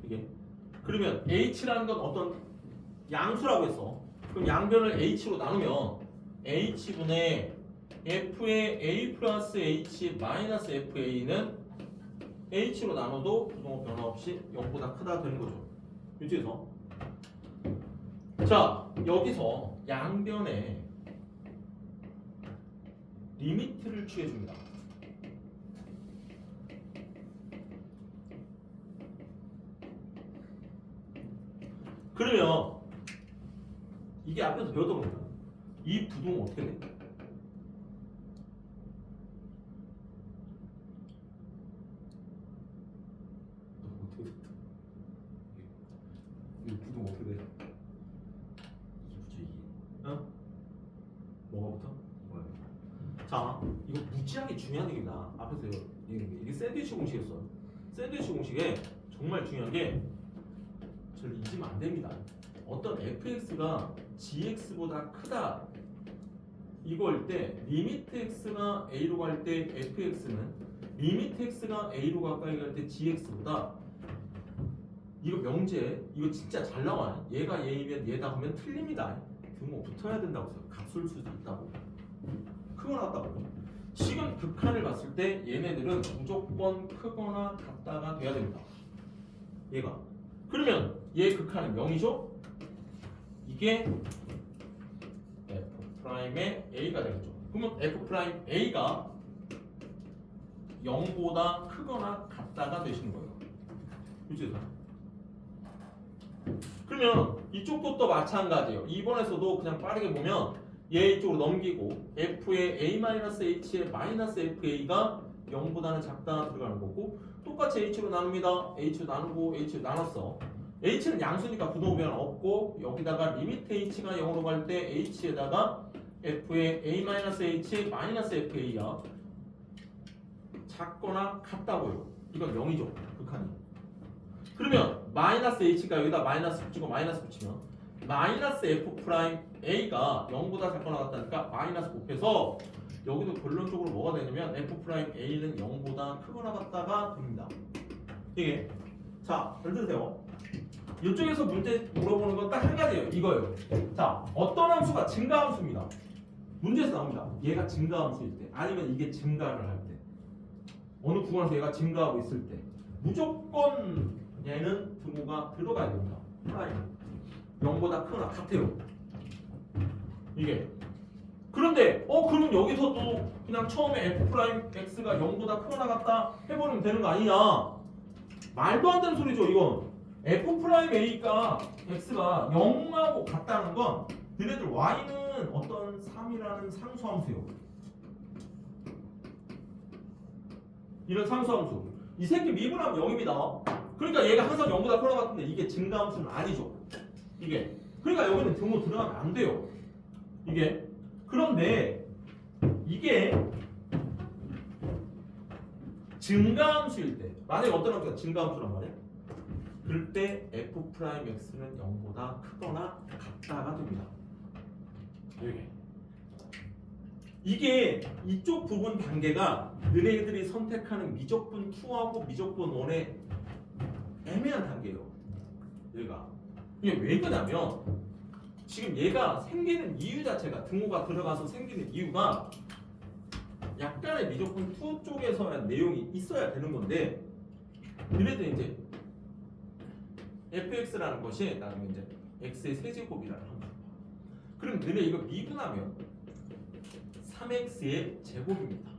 이게. 그러면 h라는 건 어떤 양수라고 했어. 그럼 양변을 h로 나누면 h분의 f의 a 플러스 h 마이너스 fa는 h로 나눠도 부동호 변화 없이 0보다 크다 되는 거죠. 유지에서. 자, 여기서 양변에 리미트를 취해줍니다. 그러면 이게 앞에서 배웠던 겁니다. 이 부동은 어떻게 돼? 어떻게 됐다? 이 부동 어떻게 돼? 어? 뭐가부터? 자, 이거 무지하게 중요한 얘기입니다. 앞에서 이게 샌드위치 공식이었어. 샌드위치 공식에 정말 중요한 게 저를 잊으면 안 됩니다. 어떤 fx가 gx보다 크다 이거일 때 리미트 x가 a로 갈 때 fx는 리미트 x가 a로 가까이 갈 때 gx보다 이거 명제 이거 진짜 잘 나와요. 얘가 얘이면 얘다 하면 틀립니다. 등호 붙어야 된다고 해서 값을 수도 있다고. 크거나 같다고. 지금 극한을 봤을 때 얘네들은 무조건 크거나 같다가 돼야 됩니다. 얘가. 그러면 얘 극한은 0이죠? 이게 f'의 a가 되겠죠. 그러면 f'a가 0보다 크거나 같다가 되시는 거예요. 그치? 그러면 이쪽도 또 마찬가지예요. 2번에서도 그냥 빠르게 보면 얘 이쪽으로 넘기고 f의 a-h의 마이너스 fa가 0보다는 작다 들어가는 거고 똑같이 h로 나눕니다. h로 나누고 h로 나눴어. h는 양수니까 부동호 변화 없고 여기다가 리미트 h가 0으로 갈 때 h에다가 f의 a-h 마이너스 fa야 작거나 같다고요. 이건 0이죠. 극한이. 그러면 마이너스 h가 여기다 마이너스 붙이고 마이너스 붙이면 마이너스 f'a가 0보다 작거나 같다니까 마이너스 곱해서 여기도 결론적으로 뭐가 되냐면 f'a는 0보다 크거나 같다가 됩니다. 이게 자, 잘 들으세요. 이쪽에서 문제 물어보는 건 딱 한 가지예요. 이거예요. 자, 어떤 함수가 증가함수입니다. 문제에서 나옵니다. 얘가 증가함수일 때, 아니면 이게 증가를 할 때, 어느 구간에서 얘가 증가하고 있을 때, 무조건 얘는 등호가 들어가야 됩니다. 프라임 0보다 크거나 같아요. 이게. 그런데 그러면 여기서도 그냥 처음에 f 프라임 x가 0보다 크거나 같다 해버리면 되는 거 아니냐? 말도 안 되는 소리죠, 이건. f 프라임 a가 x가 0하고 같다는 건 얘네들 y는 어떤 3이라는 상수함수예요. 이런 상수함수. 이 새끼 미분하면 0입니다. 그러니까 얘가 항상 0보다 크거나 같은데 이게 증가함수는 아니죠. 이게. 그러니까 여기는 등호 들어가면 안 돼요. 이게. 그런데 이게 증가함수일 때, 만약에 어떤 함수가 증가함수란 말이야? 그럴 때 f 프라임 x는 0보다 크거나 같다가 됩니다. 이게 이쪽 부분 단계가 너네들이 선택하는 미적분 2하고 미적분 1의 애매한 단계예요. 얘가. 이게 왜 그러냐면 지금 얘가 생기는 이유 자체가 등호가 들어가서 생기는 이유가 약간의 미적분 2 쪽에서야 내용이 있어야 되는 건데 얘네들 이제 fx라는 것이 나중에 이제 x의 세제곱이라는 함수. 그럼 너네 이거 미분하면 3x의 제곱입니다.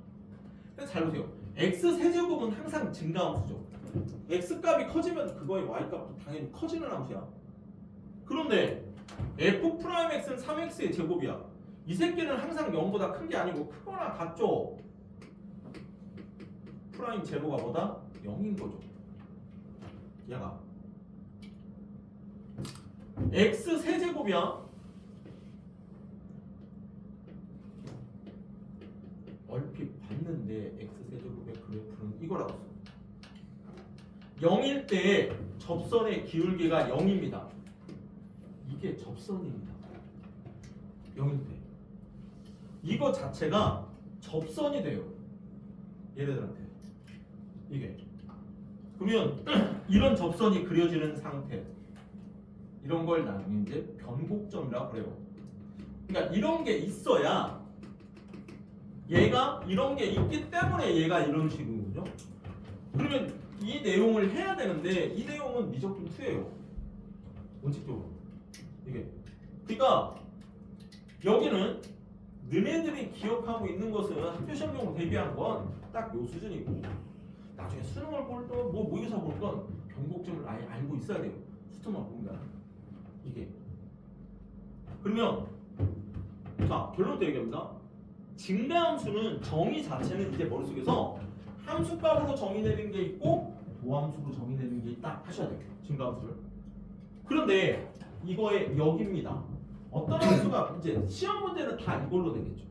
잘 보세요. x 세제곱은 항상 증가함수죠. x 값이 커지면 그거의 y 값도 당연히 커지는 함수야. 그런데 f 프라임 x는 3x의 제곱이야. 이 새끼는 항상 0보다 큰 게 아니고 크거나 같죠. 프라임 제로가 뭐다? 0인 거죠. 얘가 x 세제곱이야. 얼핏 봤는데 x 세제곱의 그래프는 이거라고 써. 0일 때 접선의 기울기가 0입니다. 이게 접선입니다. 0일 때. 이거 자체가 접선이 돼요. 얘네들한테. 이게. 그러면 이런 접선이 그려지는 상태. 이런 걸 나중에 이제 변곡점이라고 그래요. 그러니까 이런 게 있어야 얘가 이런 게 있기 때문에 얘가 이런 식이거든요. 그러면 이 내용을 해야 되는데 이 내용은 미적분 2예요. 원칙적으로. 이게. 그러니까 여기는 너네들이 기억하고 있는 것은 학교 시험용으로 대비하는 건 딱 요 수준이고 나중에 수능을 볼 때 뭐 모의고사 볼 건 변곡점을 아예 알고 있어야 돼요. 수트만 봅니다. 이게. 그러면 자 결론부터 얘기합니다. 증가함수는 정의 자체는 이제 머릿속에서 함수값으로 정의되는 게 있고 도함수로 정의되는 게 있다 하셔야 돼요. 증가함수를. 그런데 이거의 역입니다. 어떤 함수가 이제 시험 문제는 다 이걸로 되겠죠.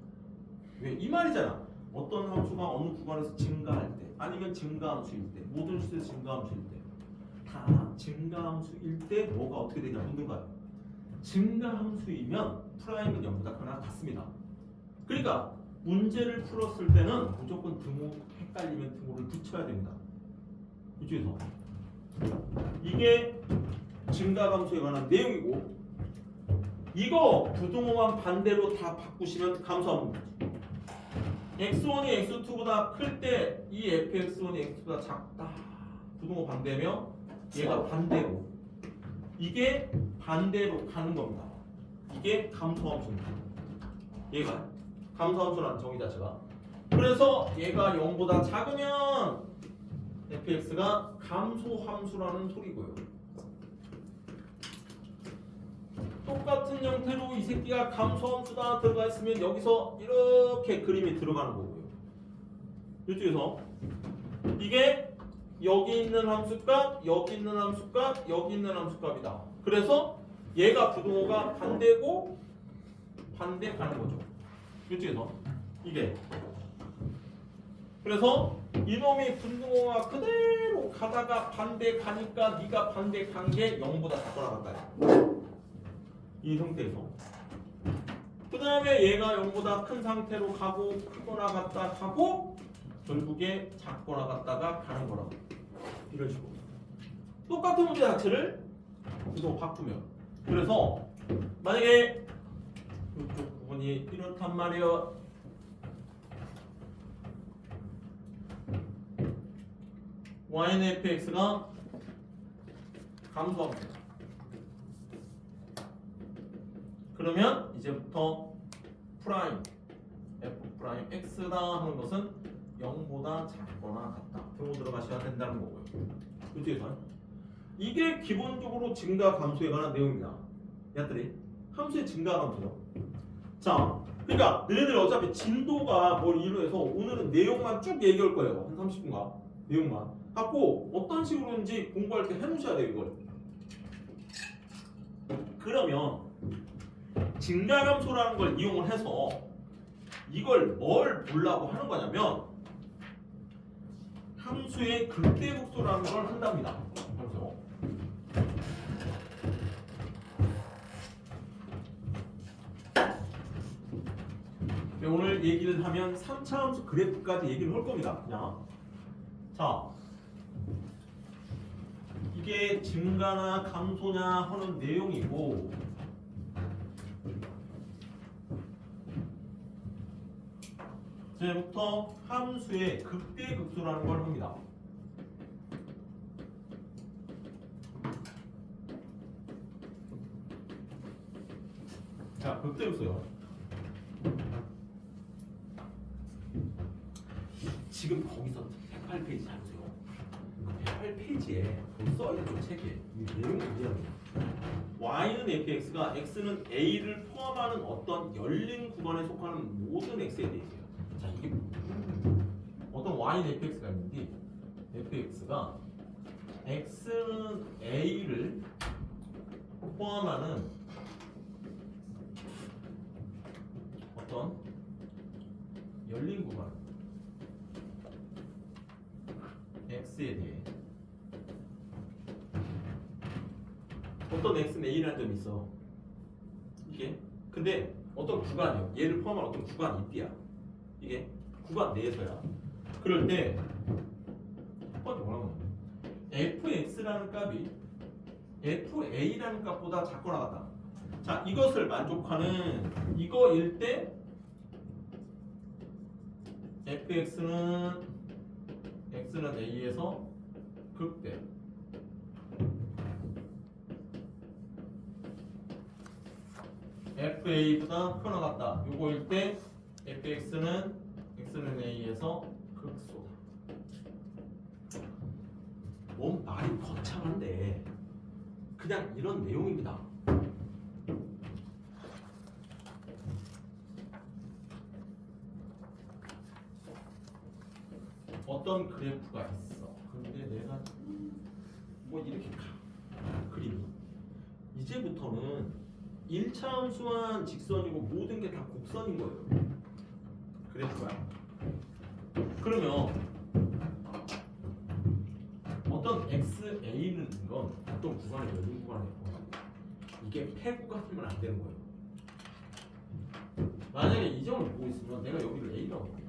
왜? 이 말이잖아. 어떤 함수가 어느 구간에서 증가할 때 아니면 증가함수일 때 모든 수에서 증가함수일 때 다 증가함수일 때 뭐가 어떻게 되냐 묻는 거예요. 증가함수이면 프라임은 0보다 크거나 같습니다. 그러니까 문제를 풀었을 때는 무조건 등호 헷갈리면 등호를 붙여야 됩니다. 이쪽에서 이게 증가함수에 관한 내용이고 이거 부등호만 반대로 다 바꾸시면 감소하는 거죠. x1이 x2보다 클 때 이 fx1이 x보다 작다. 부등호 반대면 얘가 반대고 이게 반대로 가는 겁니다. 이게 감소함수입니다. 얘가 감소함수라는 정의 자체가. 그래서 얘가 0보다 작으면 fx가 감소함수라는 소리고요. 똑같은 형태로 이 새끼가 감소함수다 들어가 있으면 여기서 이렇게 그림이 들어가는 거고요. 이쪽에서 이게 여기 있는 함수값, 여기 있는 함수값, 여기 있는 함수값이다. 그래서 얘가 부등호가 반대고 반대 가는 거죠. 이쪽에서 이게. 그래서 이놈이 부등호가 그대로 가다가 반대 가니까 네가 반대 간 게 0보다 작거나 같다. 이 형태에서 그 다음에 얘가 0보다 큰 상태로 가고 크거나 같다 가고 결국에 작거나 같다가 가는 거라고. 이런 식으로 똑같은 문제 자체를 이거 바꾸면. 그래서 만약에 이쪽 부분이 이렇단 말이야. y는 fx가 감소합니다. 그러면 이제부터 프라임 f 프라임 x다 하는 것은 0보다 작거나 같다. 들고 들어가셔야 된다는 거고요. 이쪽에서 이게 기본적으로 증가 감소에 관한 내용입니다. 얘들이 함수의 증가 감소요. 자, 그러니까 너희들 어차피 진도가 뭘 이루어서 오늘은 내용만 쭉 얘기할 거예요. 한 30분간 내용만 갖고 어떤 식으로인지 공부할 때 해놓으셔야 돼요. 이걸. 그러면 증가 감소라는 걸 이용을 해서 이걸 뭘 보려고 하는 거냐면 함수의 극대극소라는 걸 한답니다. 그래서 오늘 얘기를 하면 3차 함수 그래프까지 얘기를 할 겁니다. 그냥 자, 이게 증가나 감소냐 하는 내용이고 이제부터 함수의 극대극소라는 걸 합니다. 자, 극대극소요. 지금 거기서 108페이지 잡으세요. 108페이지에 써있는 책에 이 내용을 이해합니다. y는 fx가 x는 a를 포함하는 어떤 열린 구간에 속하는 모든 x에 대해서요. 자, 이게 어떤 y는 fx가 있는데 fx가 x는 a를 포함하는 어떤 열린 구간 x에 대해 어떤 x는 a라는 점이 있어. 이게 근데 어떤 구간이요. 얘를 포함한 어떤 구간이 있디야. 이게 구간 내에서야. 그럴 때 첫 번째 뭐라고 하냐면 fx라는 값이 fa라는 값보다 작거나 같다. 자, 이것을 만족하는 이거일 때 fx는 x는 a에서 극대 fa보다 크거나 같다. 요거일 때 fx는 x는 a에서 극소다. 뭔 말이 거창한데 그냥 이런 내용입니다. 어떤 그래프가 있어. 근데 내가 뭐 이렇게 그림이 이제부터는 1차 함수만 직선이고 모든 게 다 곡선인 거예요. 그래프가. 그러면 어떤 XA는 건 어떤 구간에 열린 구간에 이게 폐구간이면 안 되는 거예요. 만약에 이 점을 보고 있으면 내가 여기를 A라고 해요.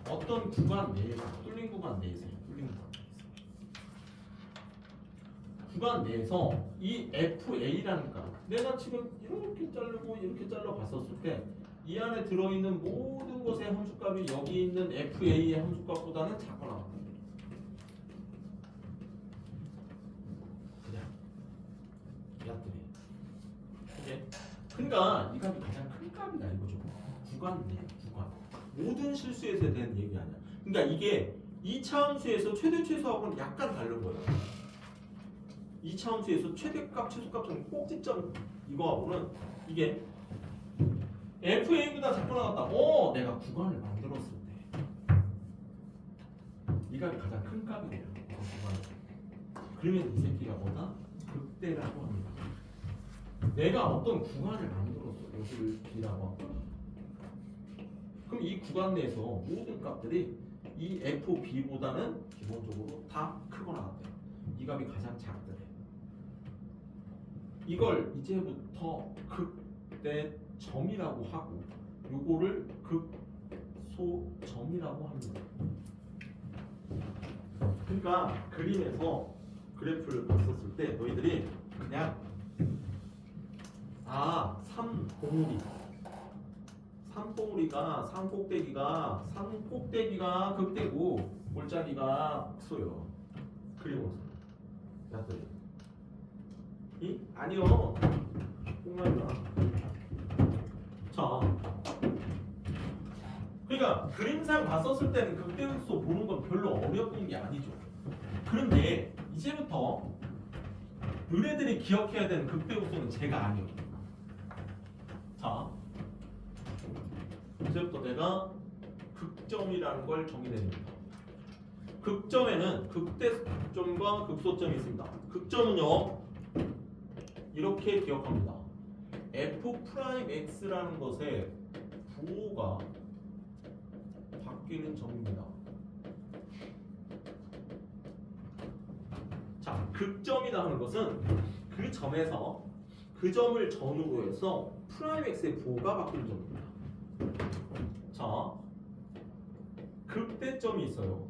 어떤 구간 내에서 뚫린 구간 내에서요. 뚫린 구간 내에서. 구간 내에서 이 FA라는 값 내가 지금 이렇게 자르고 이렇게 잘라 봤었을 때 이 안에 들어있는 모든 것의 함수값이 여기 있는 FA의 함수값보다는 작거나 같아요. 그냥 얕들이. 오케이? 그러니까 이 값이 가장 큰 값이다 이거죠. 구간 내 구간. 모든 실수에서 되는 얘기 아니야. 그러니까 이게 2차 함수에서 최대 최소하고는 약간 다른 거예요. 2차 함수에서 최대값 최소값은 꼭지점 이거하고는 이게 FA보다 작거나 같다. 내가 구간을 만들었을 때 이 값이 가장 큰 값이래요. 그러면 이 새끼가 뭐다? 극대라고 합니다. 내가 어떤 구간을 만들었어. 여기를 B라고 하고 그럼 이 구간 내에서 모든 값들이 이 FB보다는 기본적으로 다 크거나 같대요. 이 값이 가장 작더래. 이걸 이제부터 극대점이라고 하고 요거를 극소점이라고 합니다. 그러니까 그림에서 그래프를 봤었을 때 너희들이 그냥 산꼭대기가 극대고 골짜기가 극소요. 그리고 야들이 아니요. 꽁말이야. 자, 그러니까 그림상 봤었을 때는 극대극소 보는 건 별로 어려운 게 아니죠. 그런데 이제부터 너네들이 기억해야 되는 극대극소는 제가 아니에요. 자, 이제부터 내가 극점이라는 걸 정의내립니다. 극점에는 극대점과 극소점이 있습니다. 극점은요 이렇게 기억합니다. F'X라는 것의 부호가 바뀌는 점입니다. 자, 극점이라 하는 것은 그 점에서 그 점을 전후로 해서 프라임 X의 부호가 바뀌는 점입니다. 자, 극대점이 있어요.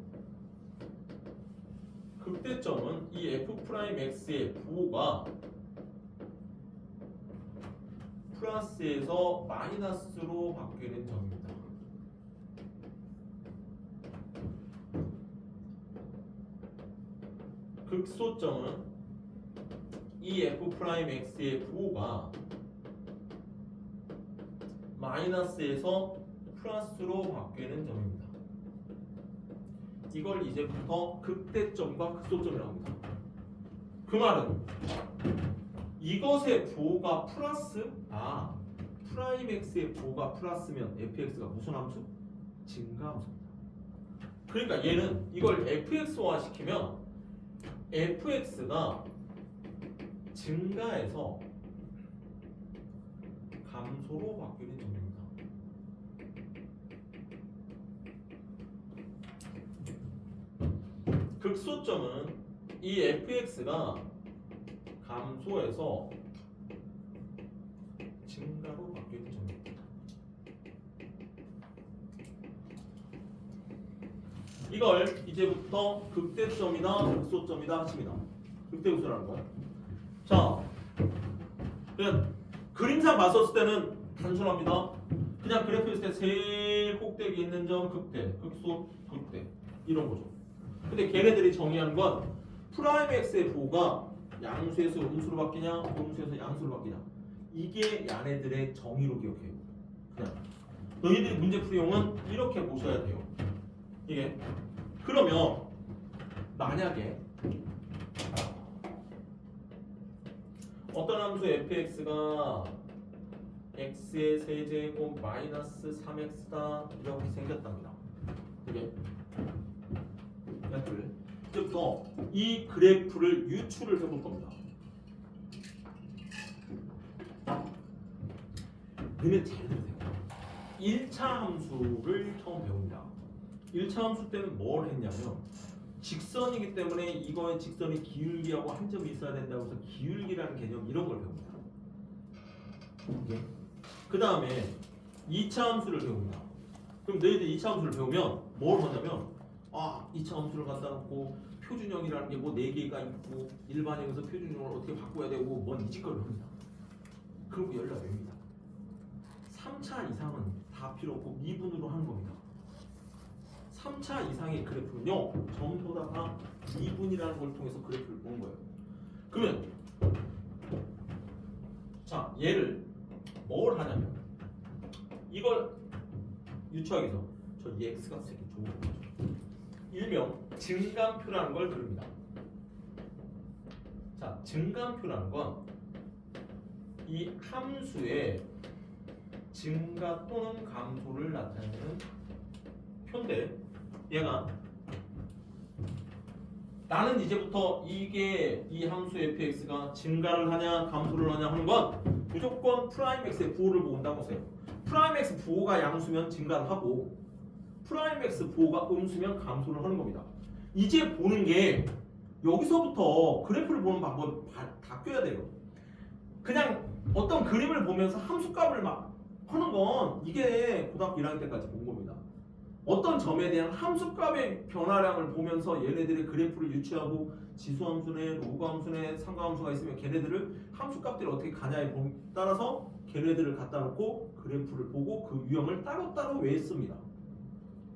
극대점은 이 F'X의 부호가 플러스에서 마이너스로 바뀌는 점입니다. 극소점은 이 F'X의 부호가 마이너스에서 플러스로 바뀌는 점입니다. 이걸 이제부터 극대점과 극소점이라고 합니다. 그 말은 이것의 부호가 플러스 프라임 X의 부호가 플러스면 fx가 무슨 함수? 증가함수입니다. 그러니까 얘는 이걸 fx화 시키면 fx가 증가해서 감소로 바뀌는 점입니다. 극소점은 이 fx가 감소해서 증가로 바뀌는 점입니다. 이걸 이제부터 극대점이다 극소점이다 하십니다. 극대극소라는 거예요. 자, 그냥 그림상 봤었을 때는 단순합니다. 그냥 그래프 있을 때 제일 꼭대기 있는 점 극대, 극소, 극대 이런 거죠. 근데 걔네들이 정의한 건 프라임 X의 부호가 양수에서 음수로 바뀌냐, 음수에서 양수로 바뀌냐. 이게 얘네들의 정의로 기억해요. 그냥 너희들이 문제풀이용은 이렇게 보셔야 돼요. 이게 그러면 만약에 어떤 함수 fx가 x의 세제곱 마이너스 3x다 이렇게 생겼답니다. 이게 이제부터 이 그래프를 유추를 해볼 겁니다. 너네 잘 들으세요. 1차 함수를 처음 배웁니다. 1차 함수 때는 뭘 했냐면 직선이기 때문에 이거의 직선이 기울기하고 한 점이 있어야 된다고 해서 기울기라는 개념 이런 걸 배웁니다. 오케이. 그 다음에 2차 함수를 배웁니다. 그럼 너희들이 2차 함수를 배우면 뭘 하냐면 2차 함수를 갖다 놓고 표준형이라는 게 뭐 4개가 있고 일반형에서 표준형을 어떻게 바꿔야 되고 뭔 이짓거리를 합니다. 그리고 연락 외웁니다. 3차 이상은 다 필요 없고 미분으로 하는 겁니다. 3차 이상의 그래프는요 전부 다 미분이라는 걸 통해서 그래프를 보는 거예요. 그러면 자 얘를 뭘 하냐면 이걸 유추하기 위해서 저 이 x가 되게 좋은 거죠. 일명 증감표라는 걸 그립니다. 자 증감표라는 건 이 함수의 증가 또는 감소를 나타내는 표인데 얘가 나는 이제부터 이게 이 함수 fx가 증가를 하냐 감소를 하냐 하는 건 무조건 프라임 x의 부호를 본다고 해요. 프라임 x 부호가 양수면 증가를 하고 프라임 x 부호가 음수면 감소를 하는 겁니다. 이제 보는 게 여기서부터 그래프를 보는 방법 바뀌어야 돼요. 그냥 어떤 그림을 보면서 함수값을 막 하는 건 이게 고등학교 1학년 때까지 본 겁니다. 어떤 점에 대한 함수값의 변화량을 보면서 얘네들의 그래프를 유추하고 지수함수네, 로그함수네, 상가함수가 있으면 걔네들을 함수값들이 어떻게 가냐에 따라서 걔네들을 갖다 놓고 그래프를 보고 그 유형을 따로따로 외웠습니다.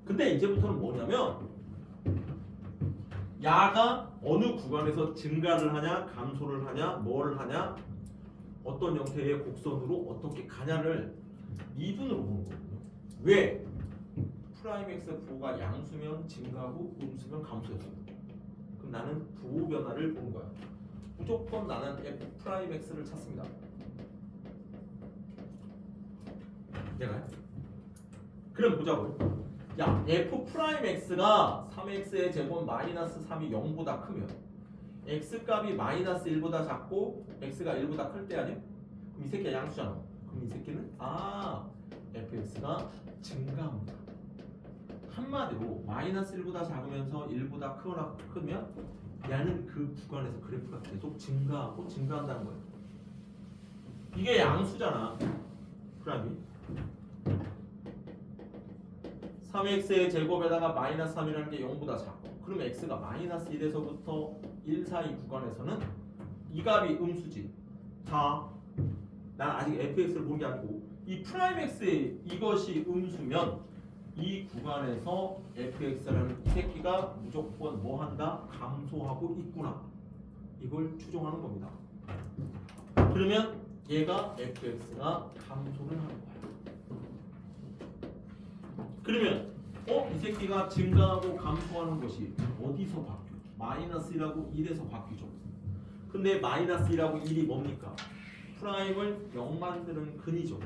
근데 이제부터는 뭐냐면 야가 어느 구간에서 증가를 하냐, 감소를 하냐, 뭘 하냐, 어떤 형태의 곡선으로 어떻게 가냐를 미분으로 보는 거거든요. 왜? 프라임 x 부호가 양수면 증가하고 음수면 감소였습니다. 그럼 나는 부호 변화를 보는 거야. 무조건 나는 f 프라임 x를 찾습니다. 내가 그럼 보자고요. 야, f 프라임 x가 3x의 제곱 마이너스 3이 0보다 크면 x 값이 마이너스 1보다 작고 x가 1보다 클 때 아니야? 그럼 이 새끼가 양수잖아. 그럼 이 새끼는 fx가 증가합니다. 한마디로 마이너스 1보다 작으면서 1보다 크거나 크면 얘는 그 구간에서 그래프가 계속 증가하고 증가한다는 거예요. 이게 양수잖아. 프라임이 3x의 제곱에다가 마이너스 3이라는 게 0보다 작고 그러면 x가 마이너스 1에서부터 1 사이 구간에서는 이 값이 음수지. 자, 난 아직 fx를 본 게 아니고 이 프라임 x의 이것이 음수면 이 구간에서 fx라는 이 새끼가 무조건 뭐 한다? 감소하고 있구나. 이걸 추정하는 겁니다. 그러면 얘가 fx가 감소를 하는 거야. 그러면 이 새끼가 증가하고 감소하는 것이 어디서 바뀌어? 마이너스 1하고 1에서 바뀌죠. 근데 마이너스 1하고 1이 뭡니까? 프라임을 0 만드는 근이죠.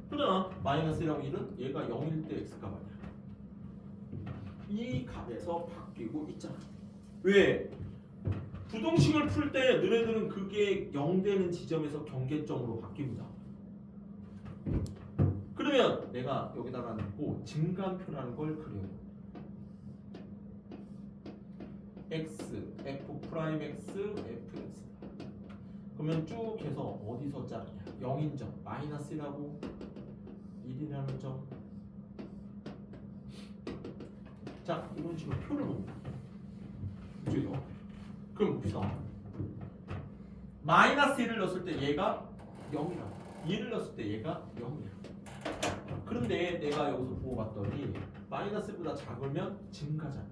그러나 마이너스 1하고 1은 얘가 0일 때 x값 아니야. 이 값에서 바뀌고 있잖아. 왜? 부동식을 풀 때 너네들은 그게 0 되는 지점에서 경계점으로 바뀝니다. 그러면 내가 여기다가 놓고 증가표라는 걸 그려요. x, f 프라임 x, fx. 그러면 쭉 해서 어디서 자르냐? 0인 점, 마이너스 1하고 1이라는 점. 자, 이런 식으로 표를 봅니다. 그죠? 그럼 봅시다. 마이너스 1을 넣었을 때 얘가 0이라. 1을 넣었을 때 얘가 0이야. 그런데 내가 여기서 보고 봤더니 마이너스보다 작으면 증가잖아.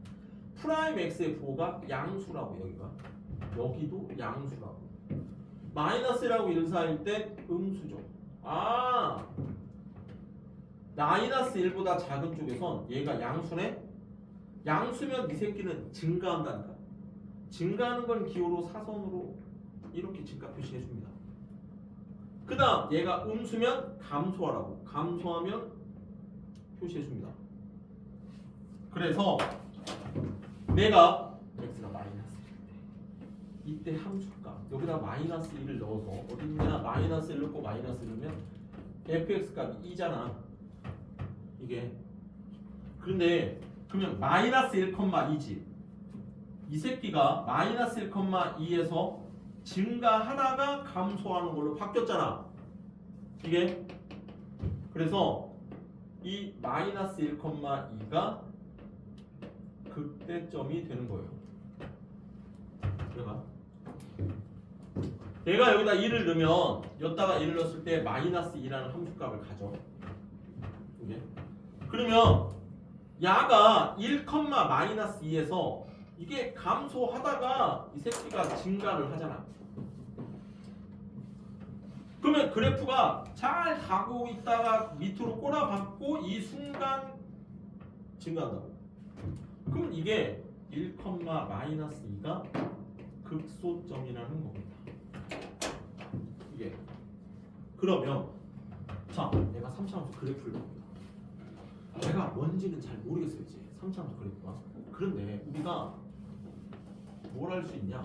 프라임 x의 부호가 양수라고 여기도 양수라고. 마이너스라고 1 사이일 때 음수죠. 마이너스 1보다 작은 쪽에선 얘가 양수네. 양수면 이 새끼는 증가한다니까. 증가하는 건 기호로 사선으로 이렇게 증가 표시해 줍니다. 그 다음 얘가 음수면 감소하라고. 감소하면 표시해 줍니다. 그래서 내가 x가 마이너스 1일 때 이때 함수값 여기다 마이너스 1을 넣어서 어딨냐 마이너스 1 넣고 마이너스 1 넣으면 fx 값이 2잖아. 이게 그런데 그러면 마이너스 1,2지. 이 새끼가 마이너스 1,2에서 증가하다가 감소하는 걸로 바뀌었잖아. 이게 그래서 이 마이너스 1,2가 극대점이 되는 거예요. 얘가 여기다 1을 넣으면 여기다가 1을 넣었을 때 마이너스 2라는 함수값을 가져. 이게 그러면 야가 1, 마이너스 2에서 이게 감소하다가 이 새끼가 증가를 하잖아. 그러면 그래프가 잘 가고 있다가 밑으로 꼬라박고 이 순간 증가한다고. 그럼 이게 1, 마이너스 2가 극소점이라는 겁니다. 이게 그러면 자 내가 3차함수 그래프를 봅니다. 내가 뭔지는 잘 모르겠어요 이제 3차함수 그래프가. 그런데 우리가 뭘 할 수 있냐?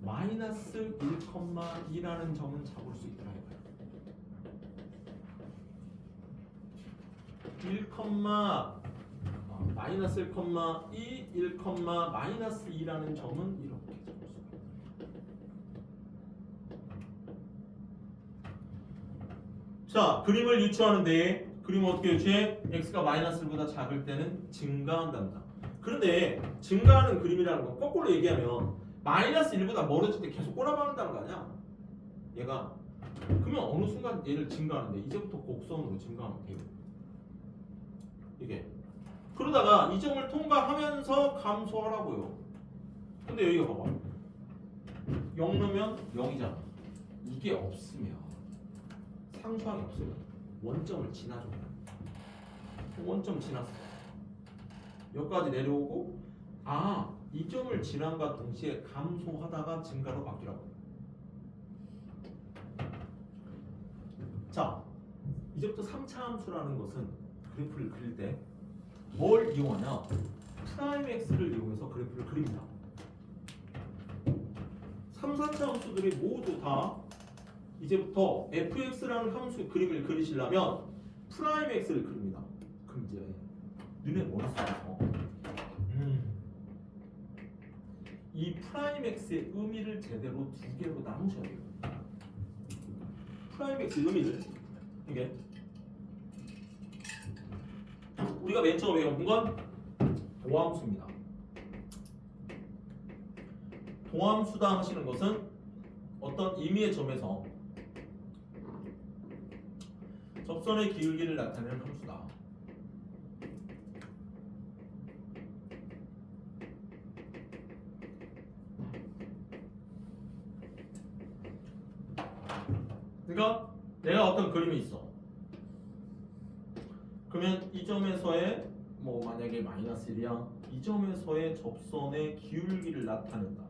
마이너스 1,2라는 점은 잡을 수 있더라 이거야. 1,마이너스 1,2, 1, 마이너스 2라는 점은 이렇게 잡을 수가 있다. 자, 그림을 유추하는데 그리고 어떻게 해요? 뒤에 x가 마이너스 1보다 작을 때는 증가한답니다. 그런데 증가하는 그림이라는 건 거꾸로 얘기하면 마이너스 1보다 멀어질 때 계속 꼬라박는다는 거 아니야? 얘가. 그러면 어느 순간 얘를 증가하는데 이제부터 곡선으로 증가하면 돼요. 이게. 그러다가 이 점을 통과하면서 감소하라고요. 근데 여기가 봐봐. 0 넣으면 0이잖아. 이게 없으면 상수항이 없으면 원점을 지나줘. 원점 지났어. 여기까지 내려오고 이 점을 지난과 동시에 감소하다가 증가로 바뀌라고. 자, 이제부터 3차 함수라는 것은 그래프를 그릴 때 뭘 이용하냐? 프라임 x를 이용해서 그래프를 그립니다. 3, 4차 함수들이 모두 다 이제부터 fx라는 함수 그림을 그리시려면 프라임 x를 그립니다. 그럼 이제 너네 머릿속에서 이 프라임 x의 의미를 제대로 두 개로 나누셔야 돼요. 프라임 x의 의미를 이게 우리가 맨 처음에 배운 건 도함수입니다. 도함수다 하시는 것은 어떤 임의의 점에서 접선의 기울기를 나타내는 함수다. 그러니까 내가 어떤 그림이 있어. 그러면 이 점에서의 만약에 마이너스 1이야. 이 점에서의 접선의 기울기를 나타낸다.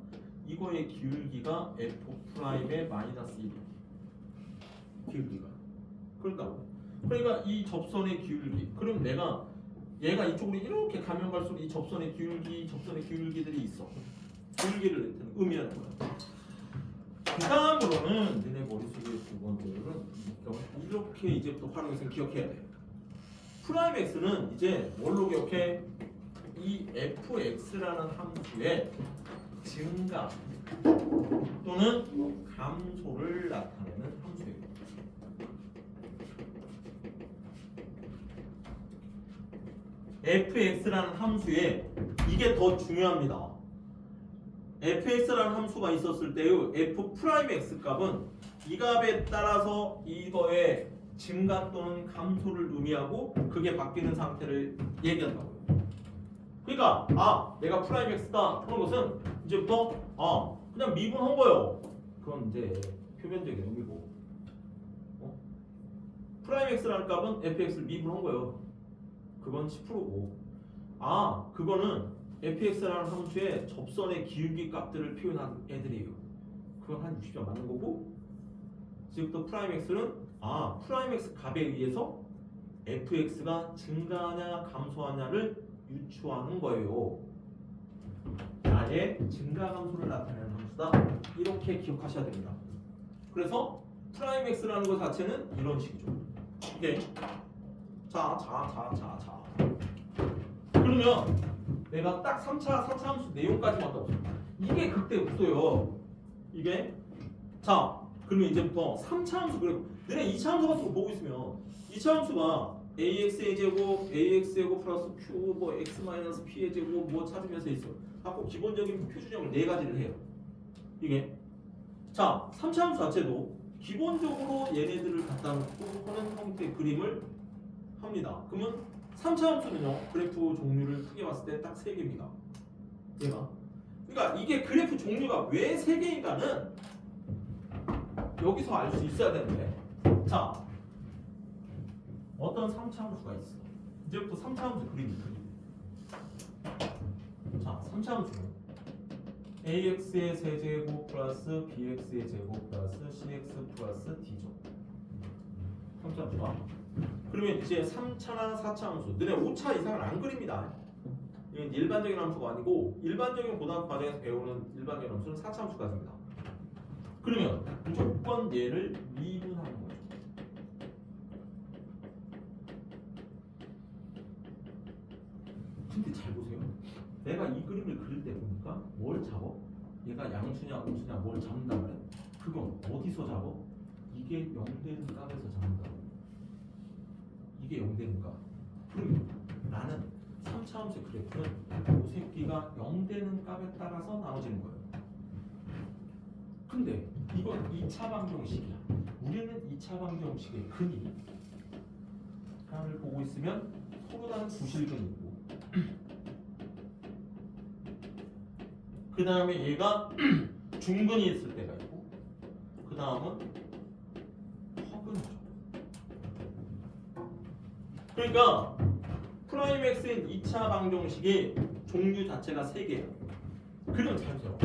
이거의 기울기가 f'의 마이너스 1이야. 기울기가. 그런다고. 그러니까 이 접선의 기울기. 그럼 얘가 이쪽으로 이렇게 가면 갈수록 이 접선의 기울기들이 있어. 기울기를 나타내는 의미하는 거야. 그 다음으로는 너네 머릿속에 두 번째로는 이렇게 이제부터 활용해서 기억해야 돼. 프라임 x는 이제 뭘로 기억해? 이 fx라는 함수의 증가 또는 감소를 나타내는 함수예요. fx라는 함수에 이게 더 중요합니다. fx라는 함수가 있었을 때의 f'x 값은 이 값에 따라서 이거의 증가 또는 감소를 의미하고 그게 바뀌는 상태를 얘기한다고요. 그러니까 내가 프라임 x다 그런 것은 이제부터 그냥 미분한 거예요. 그건 이제 표면적인 의미고 프라임 x라는 값은 fx를 미분한 거예요. 그건 10%고 그거는 fx라는 함수의 접선의 기울기 값들을 표현한 애들이에요. 그건 한 60점 맞는 거고 지금부터 프라임 x는 프라임 x 값에 의해서 fx가 증가하냐 감소하냐를 유추하는 거예요. 나의 증가 감소를 나타내는 함수다. 이렇게 기억하셔야 됩니다. 그래서 프라임 x라는 것 자체는 이런 식이죠. 이게 자. 그러면 내가 딱 3차 함수 내용까지만 더 없어. 이게 그때 없어요. 이게 그러면 이제부터 3차 함수 그리고 너네 2차 함수 같은 거 보고 있으면 2차 함수가 ax의 제곱, ax의 제곱 플러스 q x 마이너스 p의 제곱 찾으면서 있어. 갖고 기본적인 표준형을 4가지를 해요. 이게 3차 함수 자체도 기본적으로 얘네들을 갖다 놓고 하는 형태의 그림을 합니다. 그러면 3차 함수는요 그래프 종류를 크게 봤을 때 딱 3개입니다. 얘가 그러니까 이게 그래프 종류가 왜 3개인가는 여기서 알 수 있어야 되는데 어떤 3차 함수가 있어. 이제부터 3차 함수 그림. 3차 함수는 ax의 세제곱 플러스 bx의 제곱 플러스 cx 플러스 d죠. 3차 함수가. 그러면 이제 3차나 4차 함수 너네 5차 이상을 안 그립니다. 이건 일반적인 함수가 아니고 일반적인 고등학교 과정에서 배우는 일반적인 함수는 4차 함수까지입니다. 그러면 무조건 얘를 미분하는 거죠. 근데 잘 보세요. 내가 이 그림을 그릴 때 보니까 뭘 잡어? 얘가 양수냐 음수냐 뭘 잡는단 말이야. 그건 어디서 잡어? 이게 0 되는 값에서 잡는다고. 이게 0 되는가? 그럼 나는 3차함수의 그래프는 이 새끼가 0 되는 값에 따라서 나눠지는 거예요. 근데 이건 2차 방정식이야. 우리는 2차 방정식의 근이 하나를 보고 있으면 서로 다른 부실근이 있고 그 다음에 얘가 중근이 있을 때가 있고 그 다음은 허근이죠. 그러니까 프라임 x인 2차 방정식의 종류 자체가 3개야. 그럼 잘 들어.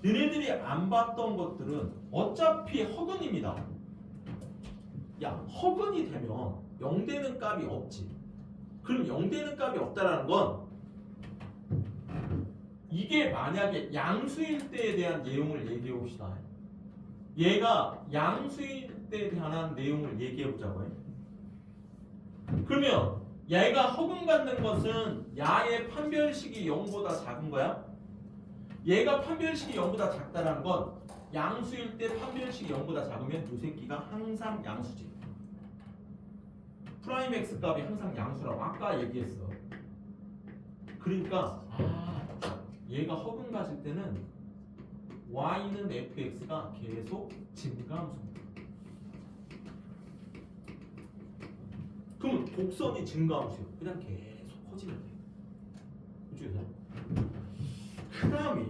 너네들이 안 봤던 것들은 어차피 허근입니다. 야, 허근이 되면 0 되는 값이 없지. 그럼 0 되는 값이 없다라는 건 이게 만약에 양수일 때에 대한 내용을 얘기해 봅시다. 얘가 양수일 때에 대한 내용을 얘기해 보자고요. 그러면 얘가 허근 갖는 것은 야의 판별식이 0보다 작은 거야? 얘가 판별식이 0보다 작다라는 건 양수일 때 판별식이 0보다 작으면 이 새끼가 항상 양수지. 프라임 x 값이 항상 양수라고 아까 얘기했어. 그러니까 얘가 허근 가질 때는 y는 fx가 계속 증가함수입니다. 그럼 곡선이 증가함수예요. 그냥 계속 커지면 돼요. 그쪽에서 그 다음에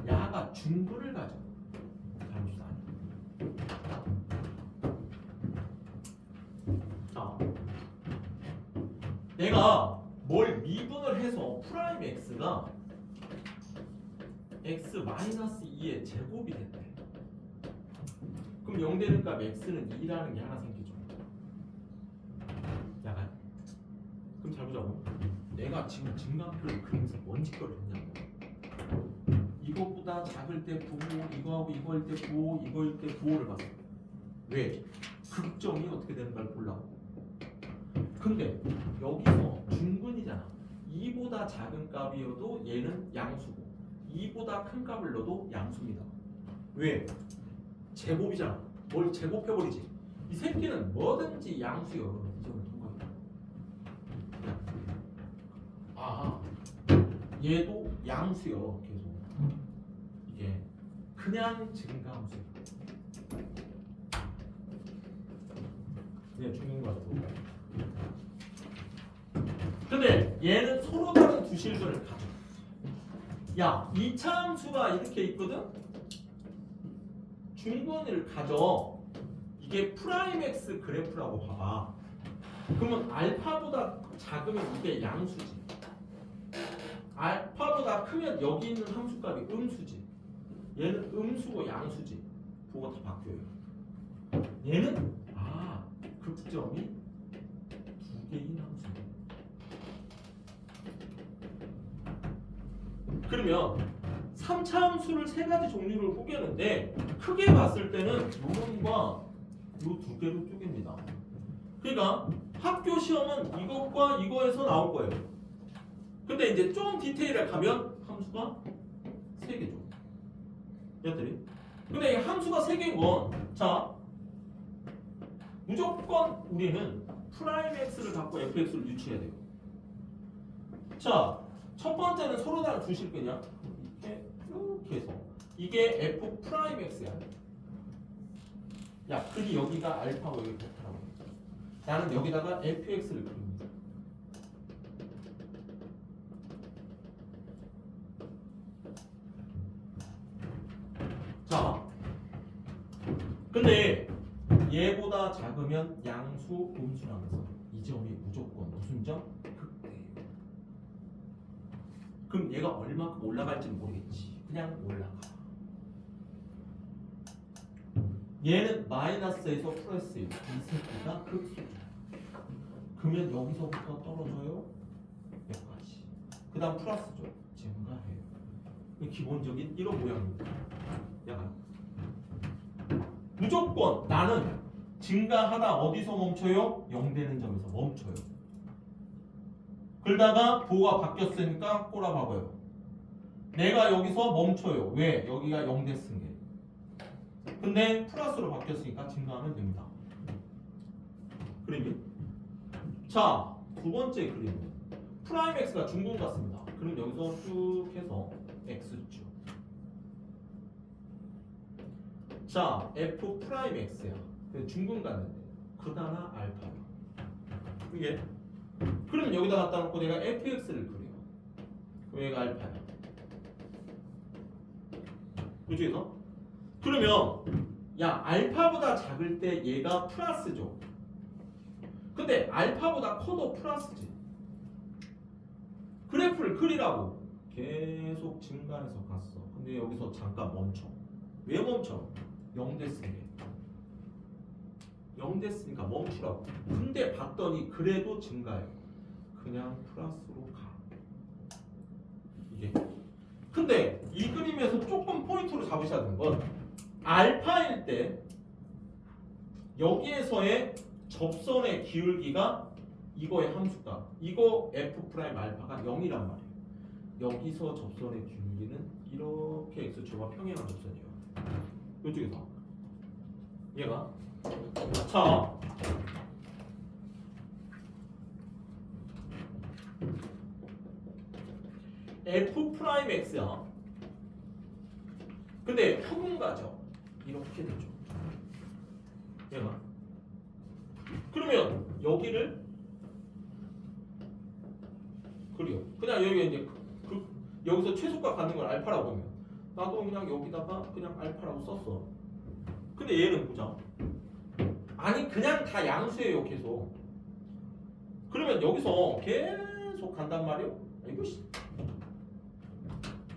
야가 중근을 가져. 잠시만. 자, 내가 뭘 미분을 해서 프라임 x가 x-2의 제곱이 됐대. 그럼 0 되는 값 x는 2라는 게 하나 생기죠. 야가. 그럼 잘 보자고. 내가 지금 증가표를 그리면서 뭔 짓거리를 했냐고. 이것보다 작을 때 부호, 이거하고 이거일 때 부호, 이거일 때 부호를 봤어. 왜? 극점이 어떻게 되는 걸 보려고. 근데 여기서 중근이잖아. 2보다 작은 값이어도 얘는 양수고 2보다 큰 값을 넣어도 양수입니다. 왜? 제곱이잖아. 뭘 제곱해버리지. 이 새끼는 뭐든지 양수요. 이 점을 통과해. 얘도 양수요. 계속. 이게 그냥 증가함수. 그냥 중요한 거 가지고. 근데 얘는 서로 다른 두 실근을 가져. 야, 2차 함수가 이렇게 있거든? 중근을 가져. 이게 프라임 x 그래프라고 봐봐. 그러면 알파보다 작으면 이게 양수지. 알파보다 크면 여기 있는 함수값이 음수지. 얘는 음수고 양수지. 부호가 다 바뀌어요. 얘는 극점이 두 개인 함수예요. 그러면 3차 함수를 세 가지 종류를 쪼개는데 크게 봤을 때는 요놈과 요 두 개로 쪼갭니다. 그러니까 학교 시험은 이것과 이거에서 나올 거예요. 근데 이제 좀 디테일을 가면 함수가 3개죠. 얘들이. 근데 이 함수가 3개인 건 자, 무조건 우리는 프라임 x를 갖고 fx를 유추해야 돼요. 자, 첫 번째는 서로 다른 두 실근이야. 이렇게 해서 이게 f 프라임 x야. 야, 근데 여기가 알파고 여기 베타라고. 나는 여기다가 fx를 그립니다. 자, 근데 얘보다 작으면 양수, 음수라면서 이 점이 무조건 무슨 점? 극대예요. 그럼 얘가 얼마큼 올라갈지는 모르겠지. 그냥 올라가. 얘는 마이너스에서 플러스예요. 이 새끼가 극수야. 그러면 여기서부터 떨어져요. 여기까지. 그 다음 플러스죠. 증가해요. 기본적인 이런 모양입니다. 약간 무조건 나는 증가하다 어디서 멈춰요? 0 되는 점에서 멈춰요. 그러다가 부호가 바뀌었으니까 꼬라박아요. 내가 여기서 멈춰요. 왜? 여기가 0 됐은 게. 근데 플러스로 바뀌었으니까 증가하면 됩니다. 그림이. 자, 두 번째 그림은 프라임 x가 중분 같습니다. 그럼 여기서 쭉 해서 x축. 자, f 프라임 x야. 중분 같는데 그다나 알파. 이게. 그럼 여기다 갖다 놓고 내가 fx를 그려. 그럼 얘가 알파야. 그쪽에서? 그러면 야, 알파보다 작을 때 얘가 플러스죠. 근데 알파보다 커도 플러스지. 그래프를 그리라고. 계속 증가해서 갔어. 근데 여기서 잠깐 멈춰. 왜 멈춰? 0 됐으니까. 0 됐으니까 멈추라고. 근데 봤더니 그래도 증가해요. 그냥 플러스로 가. 이게. 근데 이 그림에서 조금 포인트로 잡으셔야 되는 건 알파일 때 여기에서의 접선의 기울기가 이거의 함수다. 이거 f 프라임 알파가 0이란 말이에요. 여기서 접선의 기울기는 이렇게 x축과 평행한 접선이에요. 이쪽에서 얘가 자 f 프라임 x야. 근데 허분가죠. 이렇게 되죠. 얘가. 그러면 여기를 그려. 그냥 여기 이제 여기서 최소값 갖는 걸 알파라고 하면 나도 그냥 여기다가 그냥 알파라고 썼어. 근데 얘는 보자. 아니 그냥 다 양수예요 계속. 그러면 여기서 계속 간단 말이에요. 이거 씨.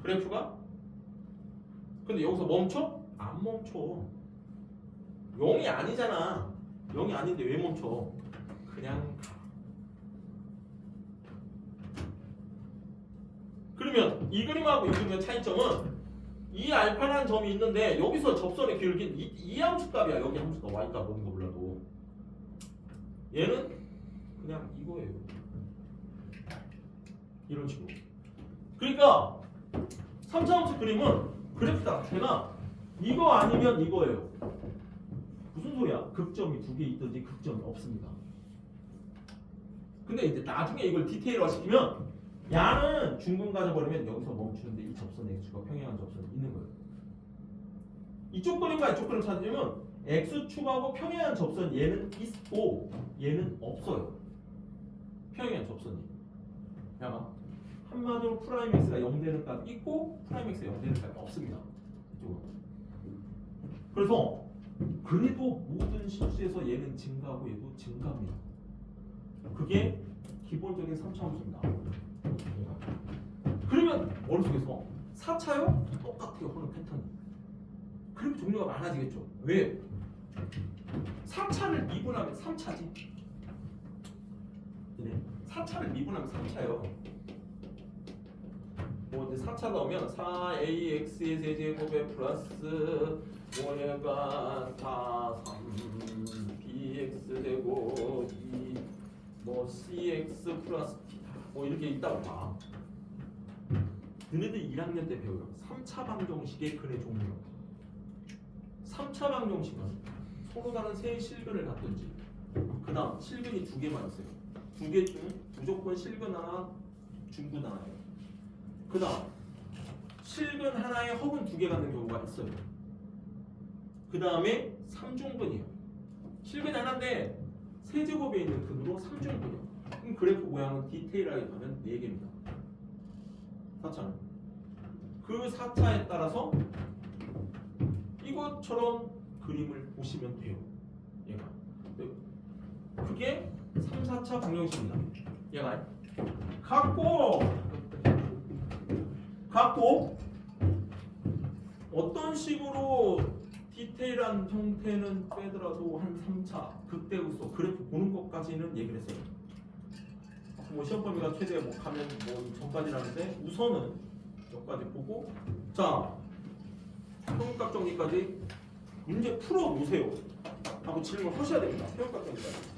그래프가 근데 여기서 멈춰? 안 멈춰. 0이 아니잖아. 0이 아닌데 왜 멈춰? 그냥 가. 그러면 이 그림하고 이 그림의 차이점은 이 알파라는 점이 있는데 여기서 접선의 기울기는 이 함수값이야. 여기 함수값 y값 오는 거 몰라도 얘는 그냥 이거예요. 이런 식으로. 그러니까 3차 함수 그림은 그래프 자체가 이거 아니면 이거예요. 무슨 소리야? 극점이 두 개 있든지 극점이 없습니다. 근데 이제 나중에 이걸 디테일화 시키면 야는 중분 가져버리면 여기서 멈추는데 이 접선의 x축과 평행한 접선이 있는 거예요. 이쪽 그림과 이쪽 그림 찾으면 x축하고 평행한 접선 얘는 있고 얘는 없어요. 평행한 접선이. 야가 한마디로 프라임 x가 0 되는 값 있고 프라임 x가 0 되는 값이 없습니다. 이쪽은. 그래서 그래도 모든 실수에서 얘는 증가하고 얘도 증가합니다. 그게 기본적인 3차 함수입니다. 그러면 머릿속에서 4차요? 똑같아요. 하는 패턴이. 그럼 종류가 많아지겠죠. 왜? 4차를 미분하면 3차지. 네. 4차를 미분하면 3차예요. 뭐 이제 4차 넣으면 4ax의 세제곱에 플러스 5가 4, 3 bx 제곱 2 뭐 cx 플러스 뭐 이렇게 있다고 봐. 너네들 1학년 때 배워요. 3차 방정식의 근의 종류. 3차 방정식은 서로 다른 세 실근을 갖든지 그 다음 실근이 두 개만 있어요. 두 개 중 무조건 실근 하나, 중근 하나예요. 그 다음 실근 하나에 허근 두 개 갖는 경우가 있어요. 그 다음에 3중근이에요. 실근 하나인데 세제곱에 있는 근으로 3중근이에요. 그럼 그래프 모양은 디테일하게 가면 4개입니다. 4차는. 그 4차에 따라서 이것처럼 그림을 보시면 돼요. 얘가. 그게 3, 4차 방정식입니다. 얘가. 갖고 어떤 식으로 디테일한 형태는 빼더라도 한 3차 극대극소 그래프 보는 것까지는 얘기를 했어요. 뭐 시험 범위가 최대 뭐 가면 뭐 전까지라는데 우선은 여기까지 보고 자 평균값 정리까지 문제 풀어 놓으세요 하고 질문 하셔야 됩니다. 평균값 정리까지.